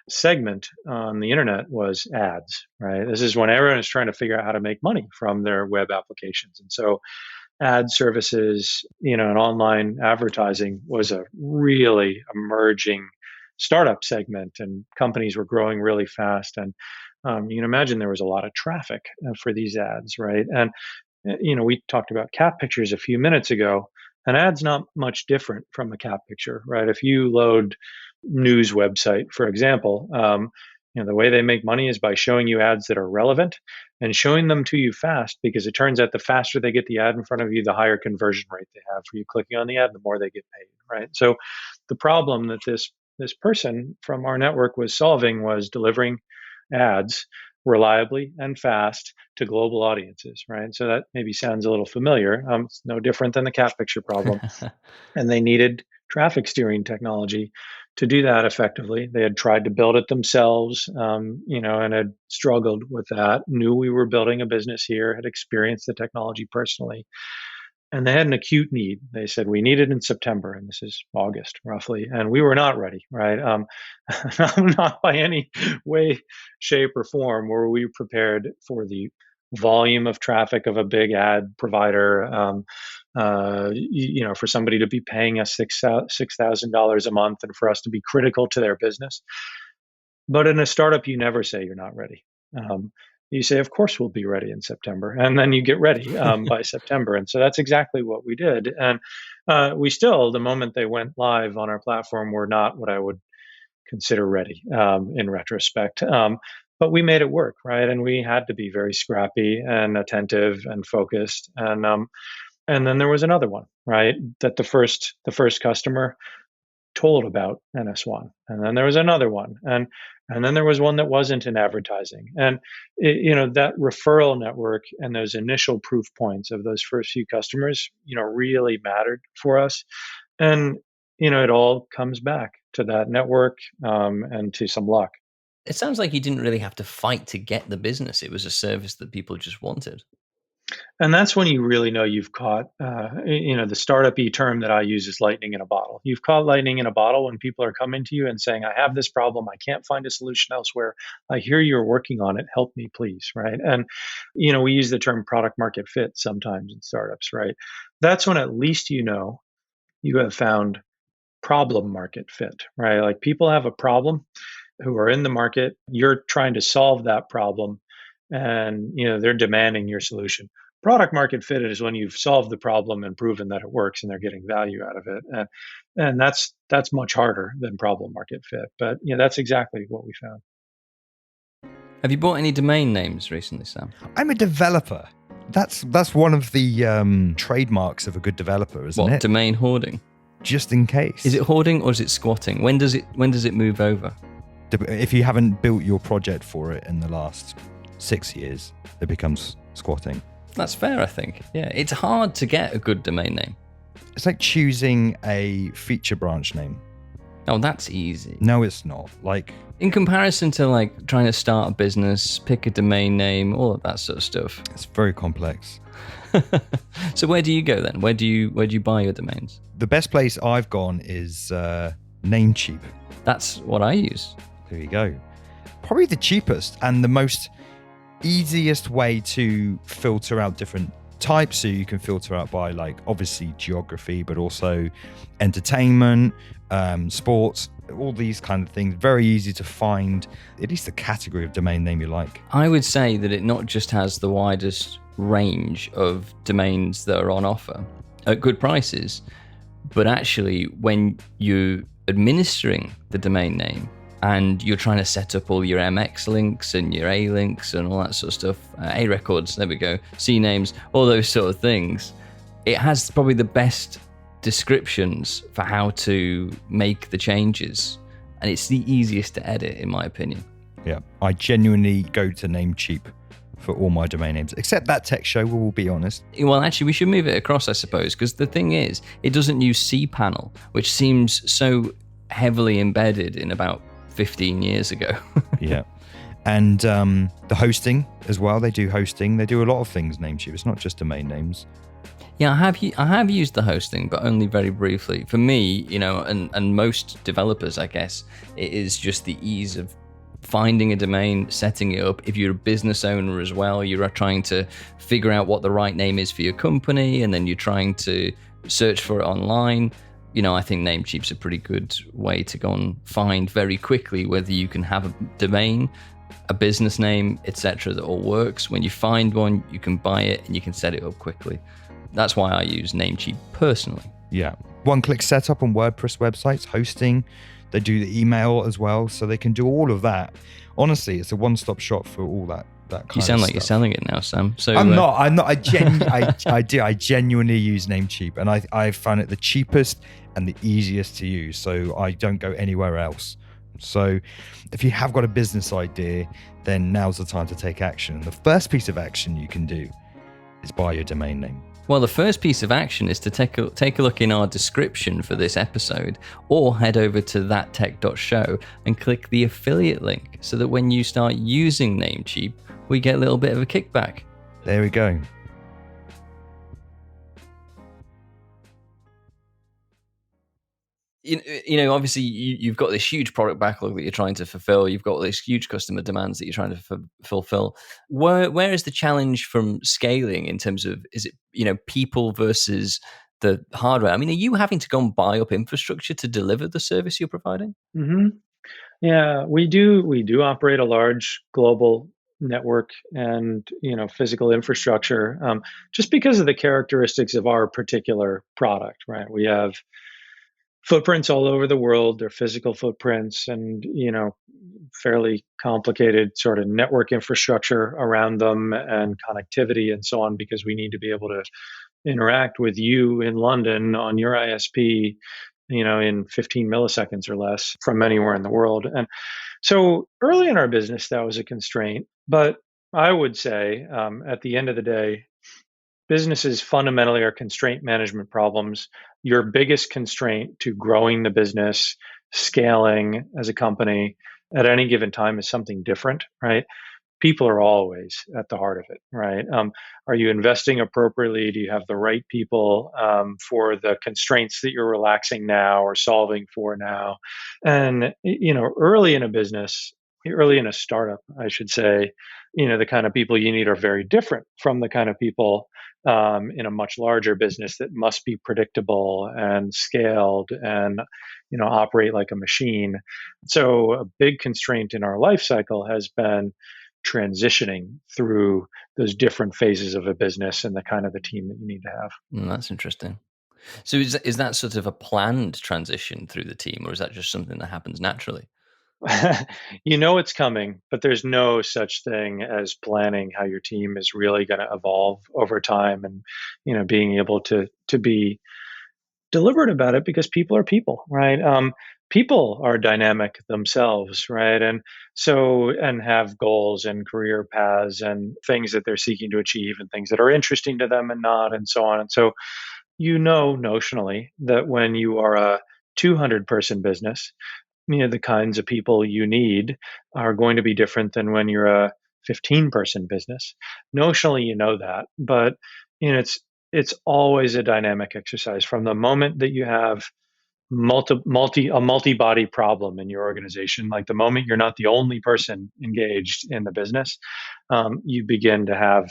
A: segment on the internet was ads, right? This is when everyone is trying to figure out how to make money from their web applications. And so ad services, and online advertising was a really emerging startup segment, and companies were growing really fast. And you can imagine there was a lot of traffic for these ads, right? And we talked about cat pictures a few minutes ago. An ad's not much different from a cat picture, right? If you load news website, for example, the way they make money is by showing you ads that are relevant and showing them to you fast, because it turns out the faster they get the ad in front of you, the higher conversion rate they have for you clicking on the ad, the more they get paid, right? So the problem that this person from our network was solving was delivering ads reliably and fast to global audiences, right? So that maybe sounds a little familiar. It's no different than the cat picture problem. And they needed traffic steering technology to do that effectively. They had tried to build it themselves, and had struggled with that, knew we were building a business here, had experienced the technology personally. And they had an acute need. They said, we need it in September, and this is August roughly, and we were not ready, right? Not by any way, shape, or form were we prepared for the volume of traffic of a big ad provider. For somebody to be paying us $6,000 a month, and for us to be critical to their business. But in a startup, you never say you're not ready. You say, of course, we'll be ready in September. And then you get ready by September. And so that's exactly what we did. And we still, the moment they went live on our platform, were not what I would consider ready in retrospect. But we made it work, right? And we had to be very scrappy and attentive and focused. And then there was another one, right? That the first customer told about NS1, and then there was another one, and then there was one that wasn't in advertising, and that referral network and those initial proof points of those first few customers, really mattered for us, and it all comes back to that network and to some luck.
B: It sounds like you didn't really have to fight to get the business. It was a service that people just wanted.
A: And that's when you really know you've caught, the startup-y term that I use is lightning in a bottle. You've caught lightning in a bottle when people are coming to you and saying, I have this problem. I can't find a solution elsewhere. I hear you're working on it. Help me, please, right? And, we use the term product market fit sometimes in startups, right? That's when at least you have found problem market fit, right? Like people have a problem who are in the market. You're trying to solve that problem, and they're demanding your solution. Product market fit is when you've solved the problem and proven that it works and they're getting value out of it, and that's much harder than problem market fit. But that's exactly what we found.
B: Have you bought any domain names recently, Sam?
C: I'm a developer. That's one of the trademarks of a good developer, isn't it?
B: Domain hoarding?
C: Just in case.
B: Is it hoarding or is it squatting? When does it move over?
C: If you haven't built your project for it in the last 6 years, it becomes squatting.
B: That's fair, I think. Yeah, it's hard to get a good domain name.
C: It's like choosing a feature branch name.
B: Oh, that's easy.
C: No, it's not.
B: In comparison to trying to start a business, pick a domain name, all of that sort of stuff.
C: It's very complex.
B: So where do you go then? Where do you buy your domains?
C: The best place I've gone is Namecheap.
B: That's what I use.
C: There you go. Probably the cheapest and the most easiest way to filter out different types. So you can filter out by obviously geography, but also entertainment, sports, all these kind of things. Very easy to find at least the category of domain name you like.
B: I would say that it not just has the widest range of domains that are on offer at good prices, but actually when you're administering the domain name and you're trying to set up all your MX links and your A links and all that sort of stuff, A records, there we go, C names, all those sort of things, it has probably the best descriptions for how to make the changes, and it's the easiest to edit, in my opinion.
C: Yeah, I genuinely go to Namecheap for all my domain names, except that tech show, we'll be honest.
B: Well, actually, we should move it across, I suppose, because the thing is, it doesn't use cPanel, which seems so heavily embedded in about 15 years ago.
C: Yeah. And the hosting as well. They do hosting. They do a lot of things, Namecheap. It's not just domain names.
B: Yeah, I have used the hosting, but only very briefly. For me, and most developers, I guess, it is just the ease of finding a domain, setting it up. If you're a business owner as well, you're trying to figure out what the right name is for your company, and then you're trying to search for it online. I think Namecheap's a pretty good way to go and find very quickly whether you can have a domain, a business name, etc. that all works. When you find one, you can buy it and you can set it up quickly. That's why I use Namecheap personally.
C: Yeah. One-click setup on WordPress websites, hosting. They do the email as well, so they can do all of that. Honestly, it's a one-stop shop for all that kind of stuff.
B: You sound like you're selling it now, Sam. So
C: I'm not. I genuinely use Namecheap, and I found it the cheapest and the easiest to use, so I don't go anywhere else. So if you have got a business idea, then now's the time to take action. The first piece of action you can do is buy your domain name.
B: Well, the first piece of action is to take a look in our description for this episode, or head over to thattech.show and click the affiliate link so that when you start using Namecheap, we get a little bit of a kickback.
C: There we go.
B: Obviously you've got this huge product backlog that you're trying to fulfill. You've got this huge customer demands that you're trying to fulfill. Where is the challenge from scaling in terms of, is it, people versus the hardware? I mean, are you having to go and buy up infrastructure to deliver the service you're providing?
A: Mm-hmm. Yeah, we do. We do operate a large global network and physical infrastructure, just because of the characteristics of our particular product. Right, we have footprints all over the world. They're physical footprints, and fairly complicated sort of network infrastructure around them and connectivity and so on, because we need to be able to interact with you in London on your ISP, in 15 milliseconds or less from anywhere in the world. And so early in our business, that was a constraint. But I would say at the end of the day, businesses fundamentally are constraint management problems. Your biggest constraint to growing the business, scaling as a company at any given time is something different, right? People are always at the heart of it, right? Are you investing appropriately? Do you have the right people for the constraints that you're relaxing now or solving for now? And, early in a business, early in a startup, I should say, the kind of people you need are very different from the kind of people in a much larger business that must be predictable and scaled and, operate like a machine. So a big constraint in our life cycle has been transitioning through those different phases of a business and the kind of the team that you need to have.
B: That's interesting. So is that sort of a planned transition through the team, or is that just something that happens naturally?
A: It's coming, but there's no such thing as planning how your team is really going to evolve over time, and being able to be deliberate about it, because people are people, right? People are dynamic themselves, right? And have goals and career paths and things that they're seeking to achieve and things that are interesting to them and not, and so on. And so, notionally that when you are a 200 person business, the kinds of people you need are going to be different than when you're a 15 person business. Notionally, that, but it's always a dynamic exercise from the moment that you have a multi-body problem in your organization. Like the moment you're not the only person engaged in the business, you begin to have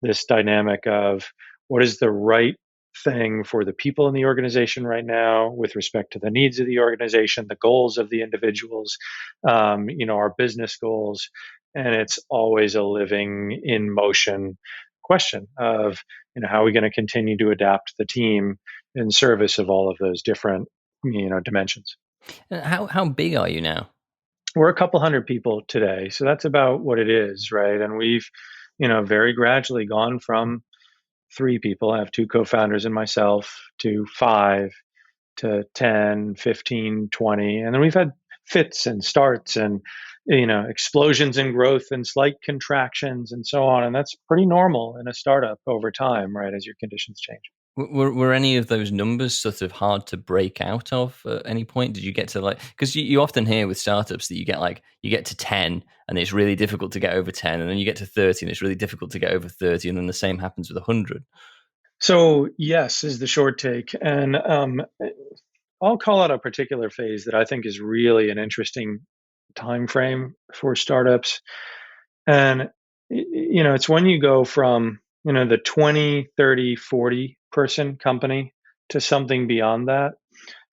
A: this dynamic of what is the right thing for the people in the organization right now with respect to the needs of the organization, the goals of the individuals, our business goals. And it's always a living in motion question of, how are we going to continue to adapt the team in service of all of those different, dimensions.
B: How big are you now?
A: We're a couple hundred people today. So that's about what it is, right? And we've, very gradually gone from 3 people. I have 2 co-founders and myself, to 5, to 10, 15, 20. And then we've had fits and starts and explosions in growth and slight contractions and so on. And that's pretty normal in a startup over time, right? As your conditions change.
B: Were any of those numbers sort of hard to break out of at any point? Did you get to because you often hear with startups that you get to 10 and it's really difficult to get over 10, and then you get to 30 and it's really difficult to get over 30, and then the same happens with 100.
A: So yes, is the short take. And I'll call out a particular phase that I think is really an interesting time frame for startups. And it's when you go from the 20, 30, 40 person company to something beyond that,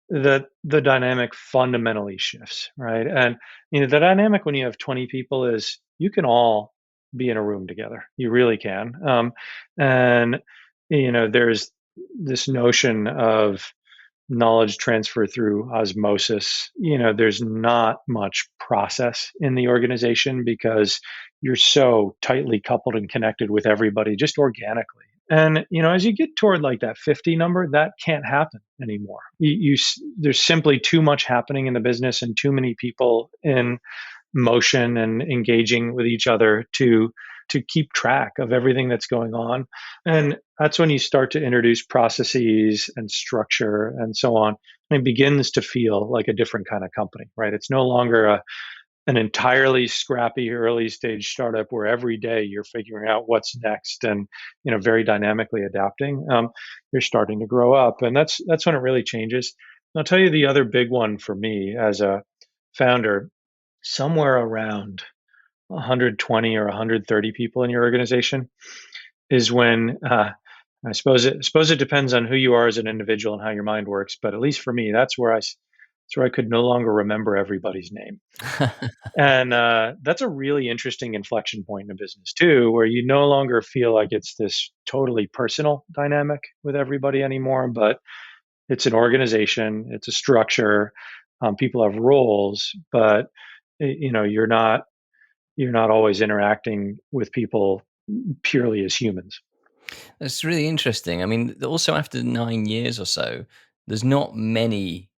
A: that the dynamic fundamentally shifts, right? And the dynamic when you have 20 people is you can all be in a room together. You really can. And there's this notion of knowledge transfer through osmosis. There's not much process in the organization because you're so tightly coupled and connected with everybody just organically. And as you get toward like that 50 number, that can't happen anymore. There's simply too much happening in the business and too many people in motion and engaging with each other to keep track of everything that's going on. And that's when you start to introduce processes and structure and so on. And it begins to feel like a different kind of company, right? It's no longer an entirely scrappy early stage startup where every day you're figuring out what's next and very dynamically adapting. You're starting to grow up, and that's when it really changes. And I'll tell you the other big one for me as a founder, somewhere around 120 or 130 people in your organization is when I suppose it depends on who you are as an individual and how your mind works, but at least for me, that's where I could no longer remember everybody's name. And that's a really interesting inflection point in a business too, where you no longer feel like it's this totally personal dynamic with everybody anymore, but it's an organization, it's a structure. People have roles, but you're not always interacting with people purely as humans.
B: That's really interesting. I mean, also after 9 years or so, there's not many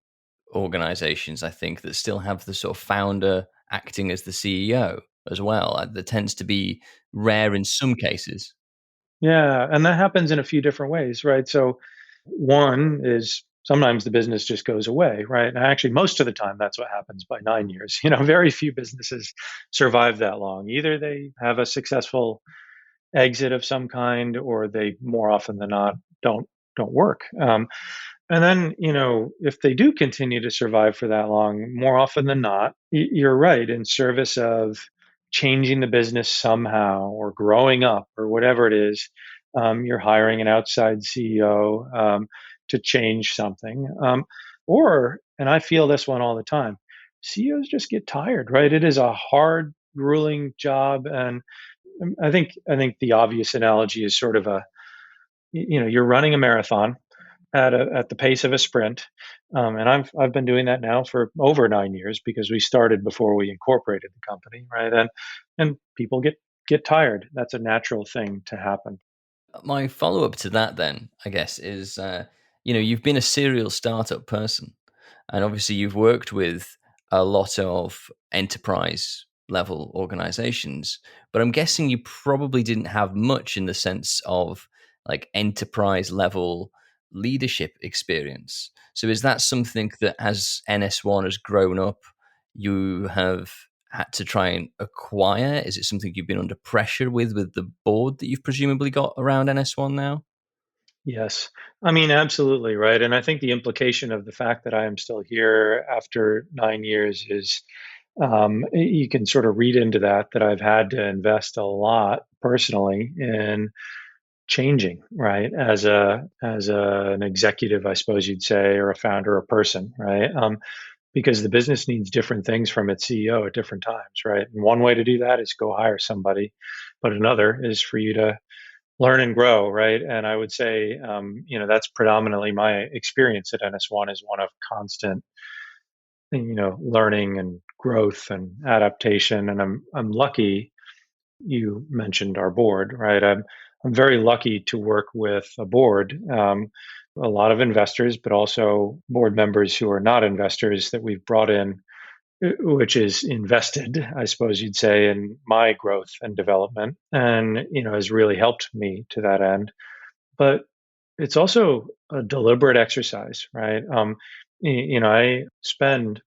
B: organizations, I think, that still have the sort of founder acting as the CEO as well. That tends to be rare in some cases.
A: Yeah, and that happens in a few different ways, right? So one is sometimes the business just goes away, right? And actually, most of the time, that's what happens by 9 years. Very few businesses survive that long. Either they have a successful exit of some kind, or they more often than not don't work. And then, if they do continue to survive for that long, more often than not, you're right, in service of changing the business somehow or growing up or whatever it is, you're hiring an outside CEO to change something. And I feel this one all the time, CEOs just get tired, right? It is a hard, grueling job. And I think the obvious analogy is sort of you're running a marathon at the pace of a sprint, and I've been doing that now for over 9 years because we started before we incorporated the company, right? And people get tired. That's a natural thing to happen.
B: My follow up to that, then, I guess, is you've been a serial startup person, and obviously you've worked with a lot of enterprise level organizations, but I'm guessing you probably didn't have much in the sense of like enterprise level leadership experience. So is that something that as NS1 has grown up, you have had to try and acquire? Is it something you've been under pressure with the board that you've presumably got around NS1 now?
A: Yes, I mean absolutely right. And I think the implication of the fact that I am still here after 9 years is you can sort of read into that I've had to invest a lot personally in changing, right? An executive, I suppose you'd say, or a founder, a person, right? Because the business needs different things from its CEO at different times, right? And one way to do that is go hire somebody, but another is for you to learn and grow, right? And I would say, that's predominantly my experience at NS1 is one of constant, learning and growth and adaptation. And I'm lucky. You mentioned our board, right? I'm I'm very lucky to work with a board, a lot of investors, but also board members who are not investors that we've brought in, which is invested, I suppose you'd say, in my growth and development, and has really helped me to that end. But it's also a deliberate exercise, right? I spend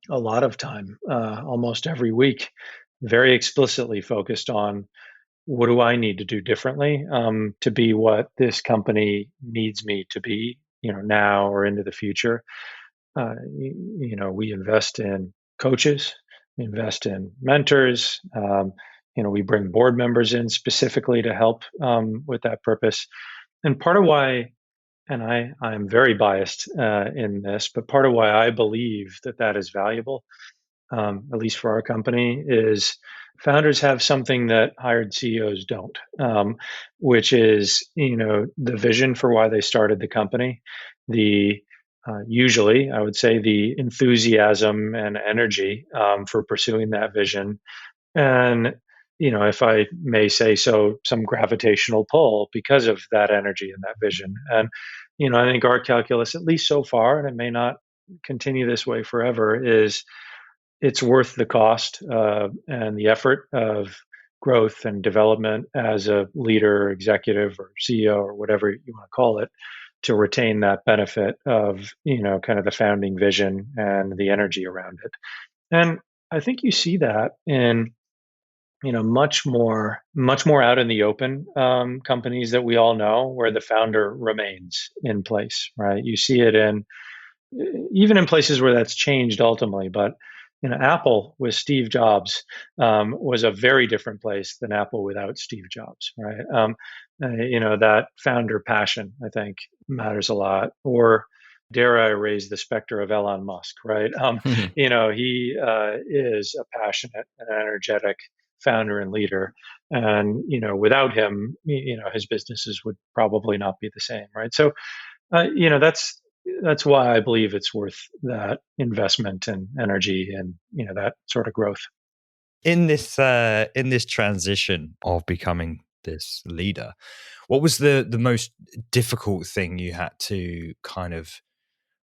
A: a lot of time, almost every week, very explicitly focused on what do I need to do differently to be what this company needs me to be, now or into the future. We invest in coaches, invest in mentors. We bring board members in specifically to help with that purpose. And part of why, and I'm very biased in this, but part of why I believe that is valuable, at least for our company, is founders have something that hired CEOs don't, which is the vision for why they started the company, the usually I would say the enthusiasm and energy for pursuing that vision, and if I may say so, some gravitational pull because of that energy and that vision. And I think our calculus, at least so far, and it may not continue this way forever, is it's worth the cost and the effort of growth and development as a leader, executive, or CEO, or whatever you want to call it, to retain that benefit of kind of the founding vision and the energy around it. And I think you see that in much more out in the open companies that we all know, where the founder remains in place, right? You see it in even in places where that's changed ultimately, but Apple with Steve Jobs was a very different place than Apple without Steve Jobs, right? That founder passion, I think, matters a lot. Or dare I raise the specter of Elon Musk, right? He is a passionate and energetic founder and leader, and without him, his businesses would probably not be the same, right? So, that's why I believe it's worth that investment and energy and that sort of growth.
C: In this transition of becoming this leader, what was the most difficult thing you had to kind of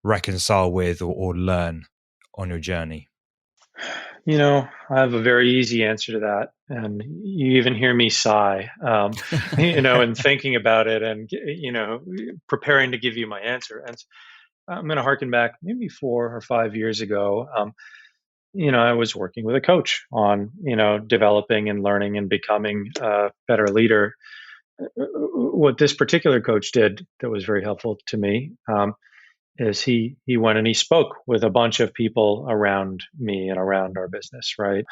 C: reconcile with or learn on your journey?
A: I have a very easy answer to that, and you even hear me sigh, and thinking about it, and preparing to give you my answer. And I'm going to harken back maybe 4 or 5 years ago. I was working with a coach on, developing and learning and becoming a better leader. What this particular coach did that was very helpful to me is he went and he spoke with a bunch of people around me and around our business, right?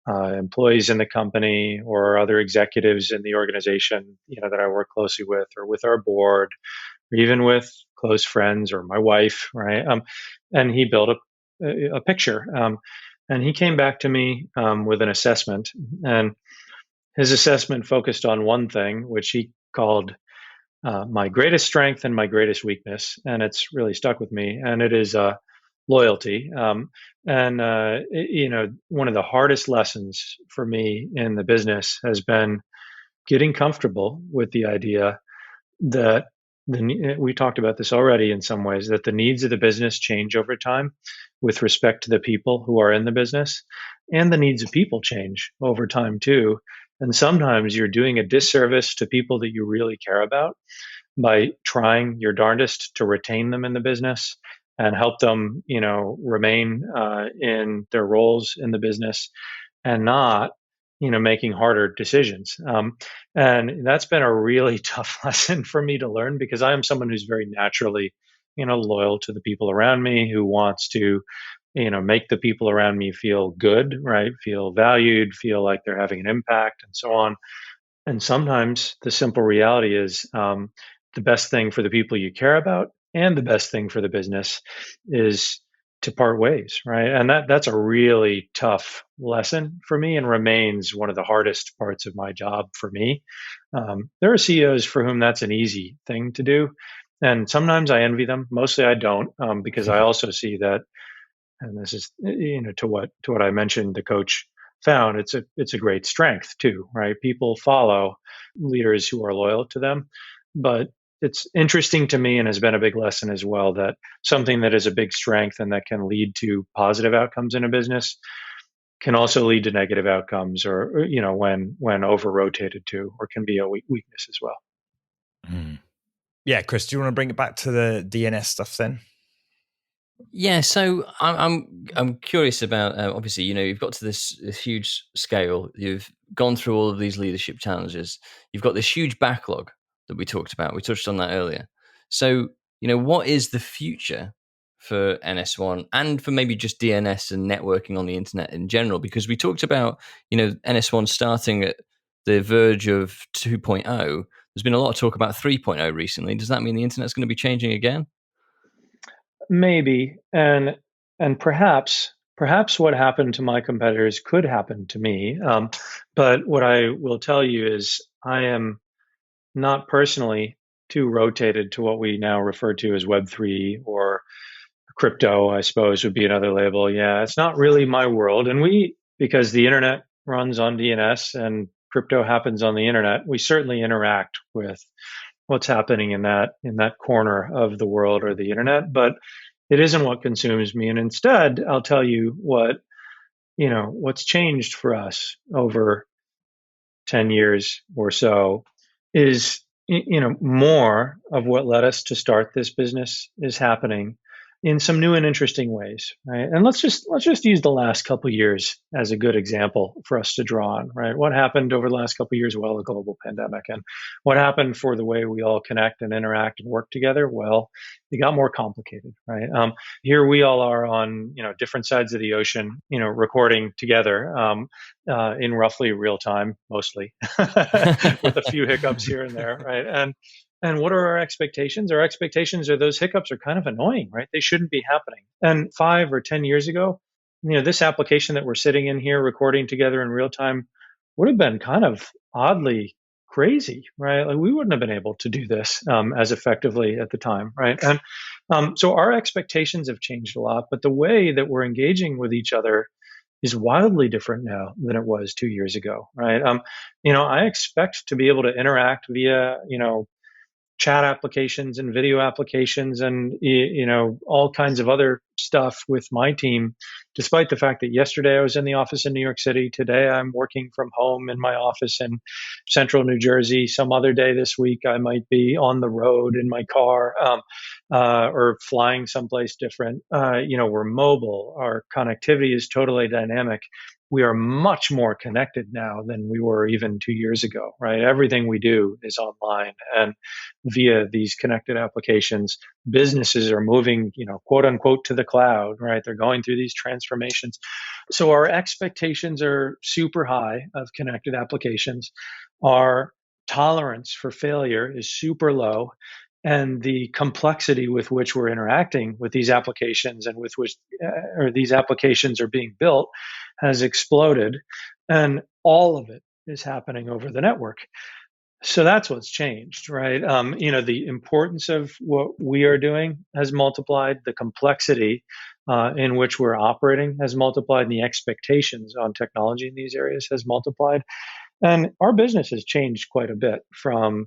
A: Employees in the company or other executives in the organization, that I work closely with, or with our board, or even with close friends or my wife, right? And he built a picture. And he came back to me with an assessment, and his assessment focused on one thing, which he called my greatest strength and my greatest weakness, and it's really stuck with me. And it is loyalty. And one of the hardest lessons for me in the business has been getting comfortable with the idea that we talked about this already in some ways, that the needs of the business change over time with respect to the people who are in the business, and the needs of people change over time too. And sometimes you're doing a disservice to people that you really care about by trying your darndest to retain them in the business and help them, remain in their roles in the business, and not, making harder decisions. And that's been a really tough lesson for me to learn, because I am someone who's very naturally, loyal to the people around me, who wants to, make the people around me feel good, right? Feel valued, feel like they're having an impact, and so on. And sometimes the simple reality is the best thing for the people you care about and the best thing for the business is to part ways, right? And that's a really tough lesson for me, and remains one of the hardest parts of my job for me. There are CEOs for whom that's an easy thing to do, and sometimes I envy them. Mostly I don't, because I also see that, and this is to what I mentioned, the coach found, it's a great strength too, right? People follow leaders who are loyal to them. But it's interesting to me and has been a big lesson as well that something that is a big strength and that can lead to positive outcomes in a business can also lead to negative outcomes or when over rotated to, or can be a weakness as well.
D: Yeah, Kris, do you want to bring it back to the DNS stuff then?
B: Yeah, so I'm curious about obviously, you've got to this huge scale. You've gone through all of these leadership challenges. You've got this huge backlog that we talked about. We touched on that earlier. So, what is the future for NS1 and for maybe just DNS and networking on the internet in general? Because we talked about, NS1 starting at the verge of 2.0. There's been a lot of talk about 3.0 recently. Does that mean the internet's going to be changing again?
A: Maybe, and perhaps what happened to my competitors could happen to me. But what I will tell you is I am not personally too rotated to what we now refer to as Web3 or crypto, I suppose would be another label. Yeah, it's not really my world. And because the internet runs on DNS and crypto happens on the internet, we certainly interact with what's happening in that corner of the world or the internet, but it isn't what consumes me. And instead, I'll tell you what's changed for us over 10 years or so is, more of what led us to start this business is happening in some new and interesting ways, right? And let's just use the last couple of years as a good example for us to draw on, right? What happened over the last couple of years? Well, a global pandemic. And what happened for the way we all connect and interact and work together? Well, it got more complicated, right? Here we all are on, different sides of the ocean, recording together in roughly real time, mostly, with a few hiccups here and there, right? And what are our expectations? Our expectations are those hiccups are kind of annoying, right? They shouldn't be happening. And 5 or 10 years ago, this application that we're sitting in here recording together in real time would have been kind of oddly crazy, right? Like we wouldn't have been able to do this as effectively at the time, right? And so our expectations have changed a lot, but the way that we're engaging with each other is wildly different now than it was 2 years ago, right? I expect to be able to interact via, chat applications and video applications and all kinds of other stuff with my team, despite the fact that yesterday I was in the office in New York City. Today I'm working from home in my office in central New Jersey. Some other day this week I might be on the road in my car or flying someplace different. We're mobile. Our connectivity is totally dynamic. We are much more connected now than we were even 2 years ago, right? Everything we do is online and via these connected applications. Businesses are moving, quote unquote, to the cloud, right? They're going through these transformations. So our expectations are super high of connected applications. Our tolerance for failure is super low. And the complexity with which we're interacting with these applications and with which these applications are being built has exploded. And all of it is happening over the network. So that's what's changed, right? The importance of what we are doing has multiplied. The complexity in which we're operating has multiplied. And the expectations on technology in these areas has multiplied. And our business has changed quite a bit from,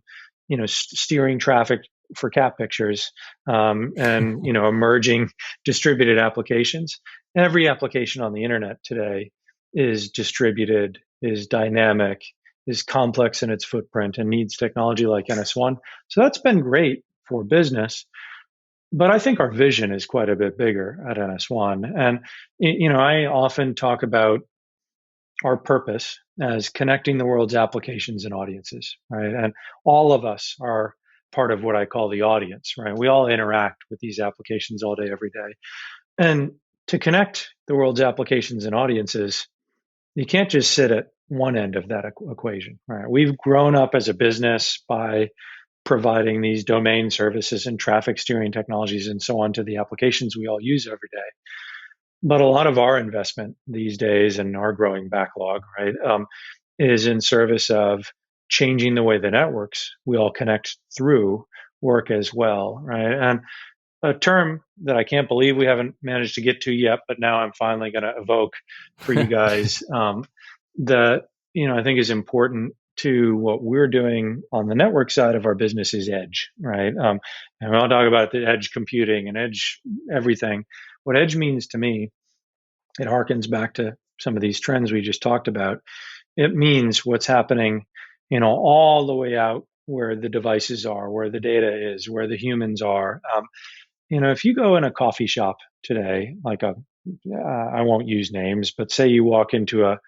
A: steering traffic for cat pictures and, emerging distributed applications. Every application on the internet today is distributed, is dynamic, is complex in its footprint and needs technology like NS1. So that's been great for business. But I think our vision is quite a bit bigger at NS1. And, I often talk about our purpose as connecting the world's applications and audiences, right? And all of us are part of what I call the audience, right? We all interact with these applications all day, every day. And to connect the world's applications and audiences, you can't just sit at one end of that equation, right? We've grown up as a business by providing these domain services and traffic steering technologies and so on to the applications we all use every day. But a lot of our investment these days and our growing backlog, right, is in service of changing the way the networks we all connect through work as well, right? And a term that I can't believe we haven't managed to get to yet, but now I'm finally going to evoke for you guys that, I think is important to what we're doing on the network side of our business is edge, right? And we all talk about the edge computing and edge everything. What edge means to me, it harkens back to some of these trends we just talked about. It means what's happening, all the way out where the devices are, where the data is, where the humans are. If you go in a coffee shop today, I won't use names, but say you walk into a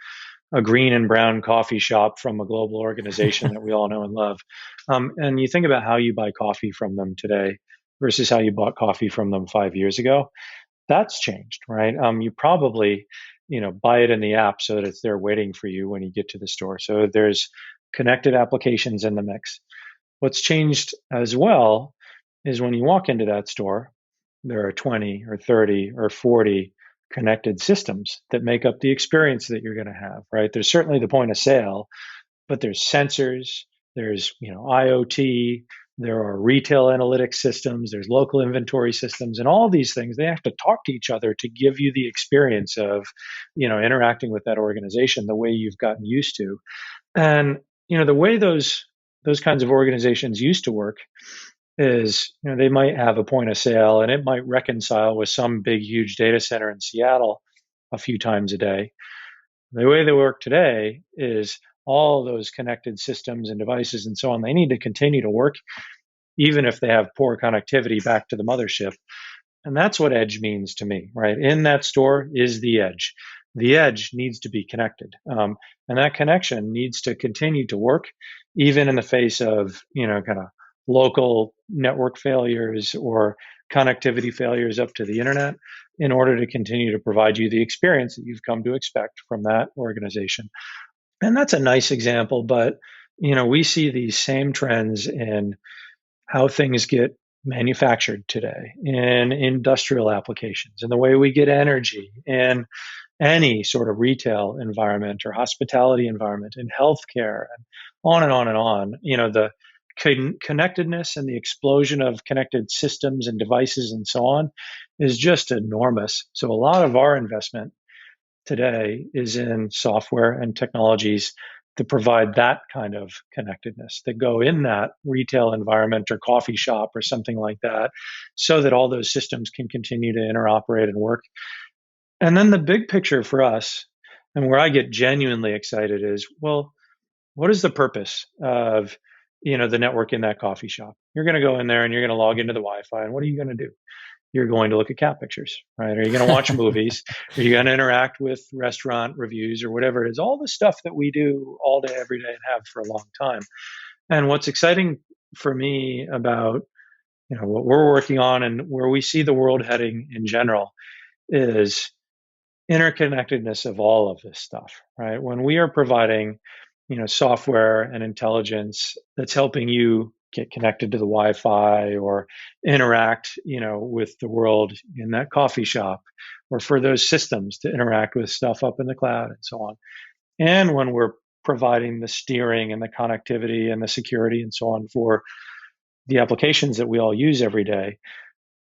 A: green and brown coffee shop from a global organization that we all know and love, and you think about how you buy coffee from them today versus how you bought coffee from them 5 years ago, that's changed, right? You probably, buy it in the app so that it's there waiting for you when you get to the store. So there's connected applications in the mix. What's changed as well is when you walk into that store, there are 20 or 30 or 40 connected systems that make up the experience that you're going to have, right? There's certainly the point of sale, but there's sensors, there's, IoT, there are retail analytics systems, there's local inventory systems, and all these things, they have to talk to each other to give you the experience of, interacting with that organization the way you've gotten used to. And, the way those kinds of organizations used to work is, they might have a point of sale and it might reconcile with some big, huge data center in Seattle a few times a day. The way they work today is all those connected systems and devices and so on, they need to continue to work, even if they have poor connectivity back to the mothership. And that's what edge means to me, right? In that store is the edge. The edge needs to be connected. And that connection needs to continue to work, even in the face of, kind of local network failures or connectivity failures up to the internet, in order to continue to provide you the experience that you've come to expect from that organization. And that's a nice example, but we see these same trends in how things get manufactured today, in industrial applications, in the way we get energy, in any sort of retail environment or hospitality environment, in healthcare, and on and on and on. The connectedness and the explosion of connected systems and devices and so on is just enormous. So a lot of our investment today is in software and technologies to provide that kind of connectedness, that go in that retail environment or coffee shop or something like that, so that all those systems can continue to interoperate and work. And then the big picture for us, and where I get genuinely excited, is, well, what is the purpose of the network in that coffee shop? You're going to go in there and you're going to log into the Wi-Fi, and what are you going to do? You're going to look at cat pictures, right? Are you going to watch movies? Are you going to interact with restaurant reviews or whatever it is? All the stuff that we do all day, every day, and have for a long time. And what's exciting for me about what we're working on and where we see the world heading in general is interconnectedness of all of this stuff, right? When we are providing software and intelligence that's helping you get connected to the Wi-Fi or interact, with the world in that coffee shop, or for those systems to interact with stuff up in the cloud and so on. And when we're providing the steering and the connectivity and the security and so on for the applications that we all use every day,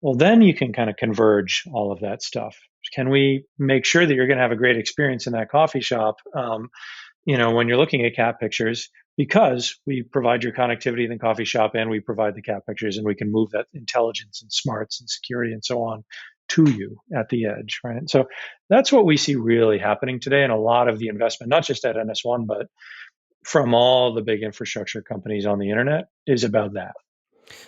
A: well, then you can kind of converge all of that stuff. Can we make sure that you're going to have a great experience in that coffee shop, when you're looking at cat pictures, because we provide your connectivity in the coffee shop and we provide the cat pictures, and we can move that intelligence and smarts and security and so on to you at the edge, right? So that's what we see really happening today. And a lot of the investment, not just at NS1, but from all the big infrastructure companies on the internet, is about that.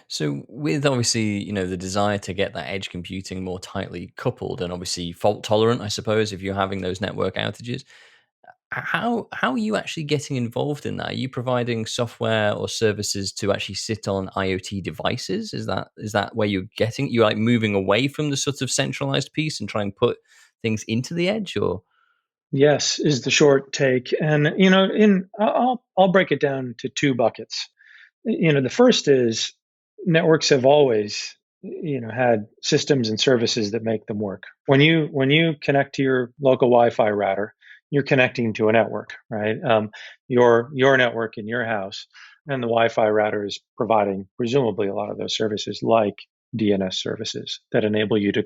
B: So with obviously, the desire to get that edge computing more tightly coupled and obviously fault tolerant, I suppose, if you're having those network outages, how are you actually getting involved in that? Are you providing software or services to actually sit on IoT devices? Is that where you're like moving away from the sort of centralized piece and try and put things into the edge, or?
A: Yes, is the short take. And I'll break it down to two buckets. The first is networks have always had systems and services that make them work. When you connect to your local Wi-Fi router, you're connecting to a network, right? Your network in your house, and the Wi-Fi router is providing presumably a lot of those services, like DNS services that enable you to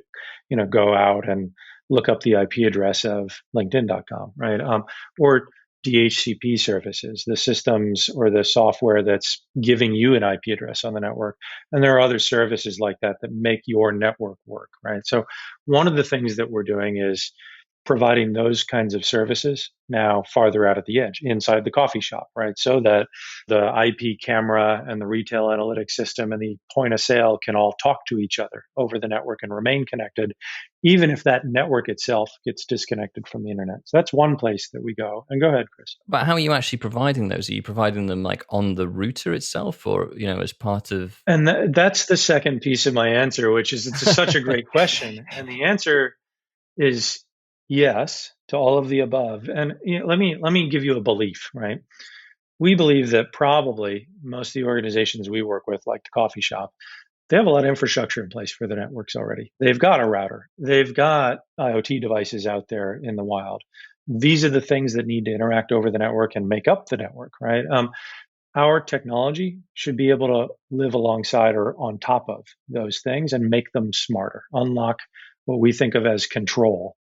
A: go out and look up the IP address of LinkedIn.com, right? Or DHCP services, the systems or the software that's giving you an IP address on the network. And there are other services like that that make your network work, right? So one of the things that we're doing is providing those kinds of services now farther out at the edge inside the coffee shop, right? So that the IP camera and the retail analytics system and the point of sale can all talk to each other over the network and remain connected, even if that network itself gets disconnected from the internet. So that's one place that we go. And go ahead, Kris.
B: But how are you actually providing those? Are you providing them like on the router itself, or as part of?
A: And that's the second piece of my answer, which is such a great question. And the answer is yes to all of the above. And let me give you a belief, right? We believe that probably most of the organizations we work with, like the coffee shop, they have a lot of infrastructure in place for their networks already. They've got a router. They've got IoT devices out there in the wild. These are the things that need to interact over the network and make up the network, right? Our technology should be able to live alongside or on top of those things and make them smarter, unlock what we think of as control,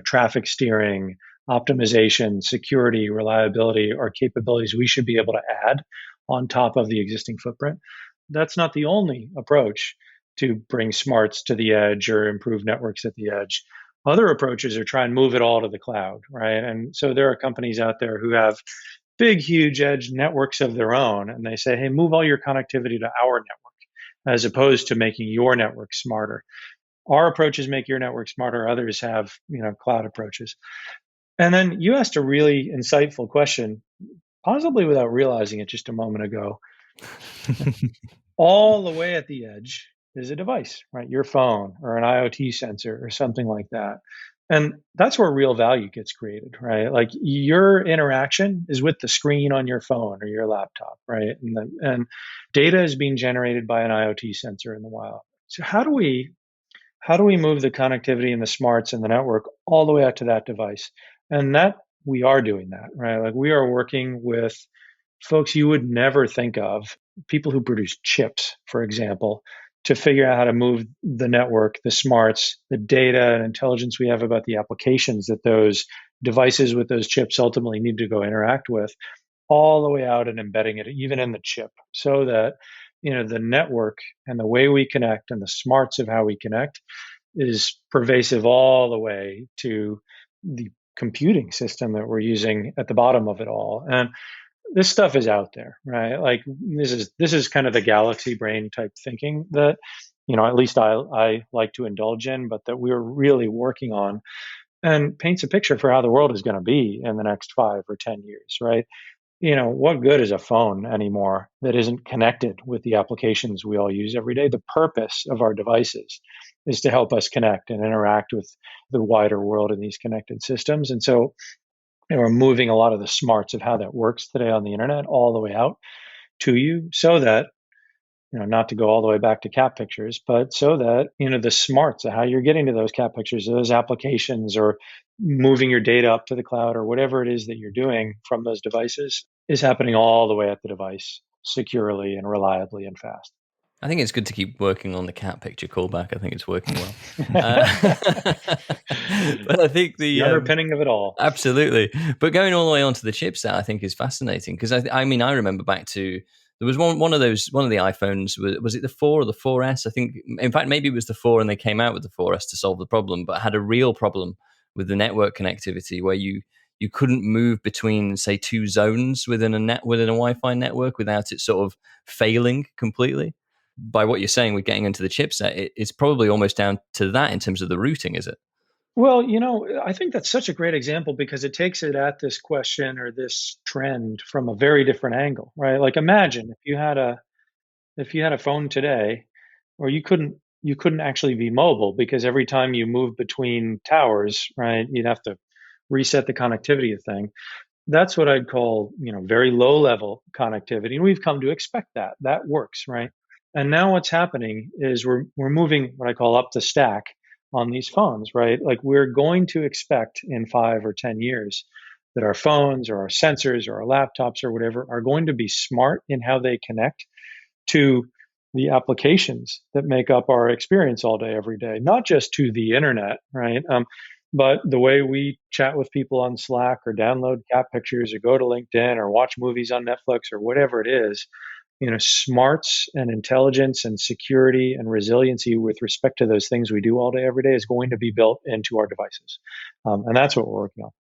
A: traffic steering, optimization, security, reliability, are capabilities we should be able to add on top of the existing footprint. That's not the only approach to bring smarts to the edge or improve networks at the edge. Other approaches are try and move it all to the cloud, right? And so there are companies out there who have big, huge edge networks of their own, and they say, hey, move all your connectivity to our network, as opposed to making your network smarter. Our approaches make your network smarter. Others have, cloud approaches. And then you asked a really insightful question, possibly without realizing it just a moment ago. All the way at the edge is a device, right? Your phone or an IoT sensor or something like that. And that's where real value gets created, right? Like your interaction is with the screen on your phone or your laptop, right? And data is being generated by an IoT sensor in the wild. So how do we move the connectivity and the smarts and the network all the way out to that device? And that we are doing that, right? Like we are working with folks you would never think of, people who produce chips, for example, to figure out how to move the network, the smarts, the data and intelligence we have about the applications that those devices with those chips ultimately need to go interact with, all the way out and embedding it even in the chip, so that the network and the way we connect and the smarts of how we connect is pervasive all the way to the computing system that we're using at the bottom of it all. And this stuff is out there, right? Like this is kind of the galaxy brain type thinking that, at least I like to indulge in, but that we're really working on, and paints a picture for how the world is going to be in the next 5 or 10 years, right? What good is a phone anymore that isn't connected with the applications we all use every day? The purpose of our devices is to help us connect and interact with the wider world in these connected systems. And so we're moving a lot of the smarts of how that works today on the internet all the way out to you, so that, not to go all the way back to cat pictures, but so that, the smarts of how you're getting to those cat pictures, those applications, or moving your data up to the cloud or whatever it is that you're doing from those devices is happening all the way at the device, securely and reliably and fast.
B: I think it's good to keep working on the cat picture callback. I think it's working well. But I think the
A: underpinning of it all.
B: Absolutely. But going all the way onto the chipset, I think is fascinating, because I remember back to, there was one of the iPhones, was it the 4 or the 4S? I think, in fact, maybe it was the 4 and they came out with the 4S to solve the problem, but had a real problem with the network connectivity where you couldn't move between, say, 2 zones within a Wi-Fi network without it sort of failing completely. By what you're saying with getting into the chipset, it's probably almost down to that in terms of the routing, is it?
A: Well, I think that's such a great example because it takes it at this question or this trend from a very different angle, right? Like imagine if you had a phone today, or you couldn't actually be mobile because every time you move between towers, right, you'd have to reset the connectivity of thing. That's what I'd call, very low level connectivity. And we've come to expect that. That works, right? And now what's happening is we're moving what I call up the stack on these phones, right? Like we're going to expect in 5 or 10 years that our phones or our sensors or our laptops or whatever are going to be smart in how they connect to the applications that make up our experience all day, every day, not just to the internet, right? But the way we chat with people on Slack or download cat pictures or go to LinkedIn or watch movies on Netflix or whatever it is, smarts and intelligence and security and resiliency with respect to those things we do all day, every day is going to be built into our devices. And that's what we're working on.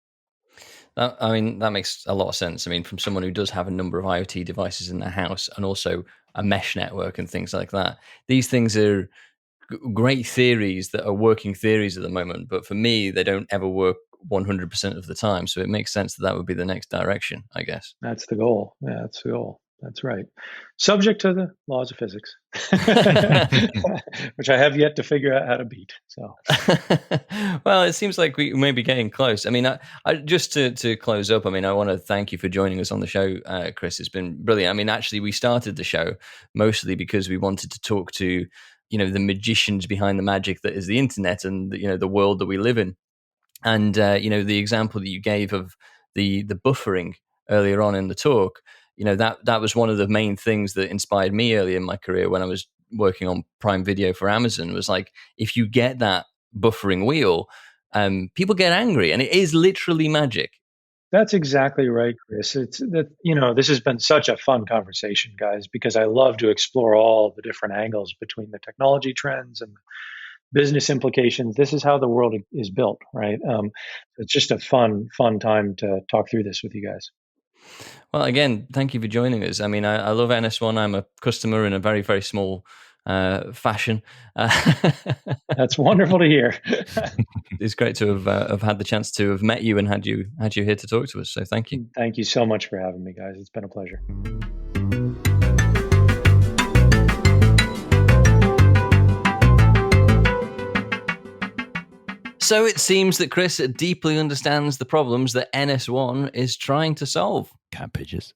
B: That makes a lot of sense. I mean, from someone who does have a number of IoT devices in their house and also a mesh network and things like that, these things are great theories that are working theories at the moment. But for me, they don't ever work 100% of the time. So it makes sense that would be the next direction, I guess.
A: That's the goal. Yeah, that's the goal. That's right. Subject to the laws of physics, which I have yet to figure out how to beat. So,
B: well, it seems like we may be getting close. I mean, I just to close up, I mean, I want to thank you for joining us on the show, Kris. It's been brilliant. I mean, actually, we started the show mostly because we wanted to talk to, the magicians behind the magic that is the internet and, the world that we live in. And, the example that you gave of the buffering earlier on in the talk, that was one of the main things that inspired me early in my career when I was working on Prime Video for Amazon. Was like, if you get that buffering wheel, people get angry, and it is literally magic.
A: That's exactly right, Kris. It's that, this has been such a fun conversation, guys, because I love to explore all the different angles between the technology trends and business implications. This is how the world is built, right? It's just a fun time to talk through this with you guys.
B: Well, again, thank you for joining us. I mean, I love NS1. I'm a customer in a very, very small fashion.
A: That's wonderful to hear.
B: It's great to have had the chance to have met you and had you here to talk to us. So thank you.
A: Thank you so much for having me, guys. It's been a pleasure.
B: So it seems that Kris deeply understands the problems that NS1 is trying to solve.
C: Cat pictures.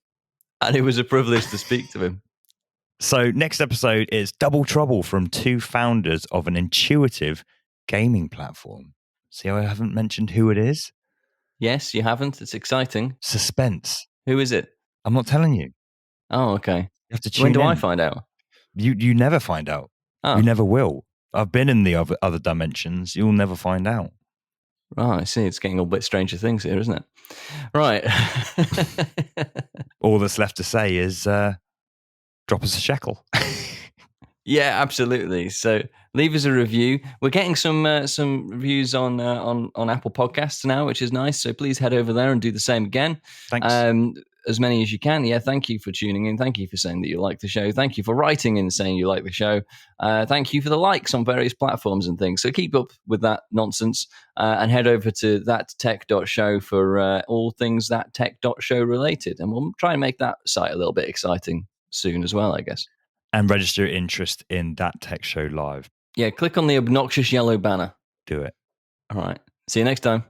B: And it was a privilege to speak to him.
C: So next episode is Double Trouble from two founders of an intuitive gaming platform. See how I haven't mentioned who it is?
B: Yes, you haven't. It's exciting.
C: Suspense.
B: Who is it?
C: I'm not telling you.
B: Oh, okay.
C: You have to tune
B: When do
C: in.
B: I find out?
C: You never find out.
B: Oh.
C: You never will. I've been in the other dimensions. You'll never find out.
B: Oh, I see. It's getting a bit Stranger Things here, isn't it? Right.
C: All that's left to say is drop us a shekel.
B: Yeah, absolutely. So leave us a review. We're getting some reviews on Apple Podcasts now, which is nice. So please head over there and do the same again.
C: Thanks.
B: As many as you can. Yeah, thank you for tuning in. Thank you for saying that you like the show. Thank you for writing in saying you like the show. Thank you for the likes on various platforms and things. So keep up with that nonsense and head over to thattech.show for all things thattech.show related. And we'll try and make that site a little bit exciting soon as well, I guess.
C: And register interest in That Tech Show Live.
B: Yeah, click on the obnoxious yellow banner.
C: Do it.
B: All right. See you next time.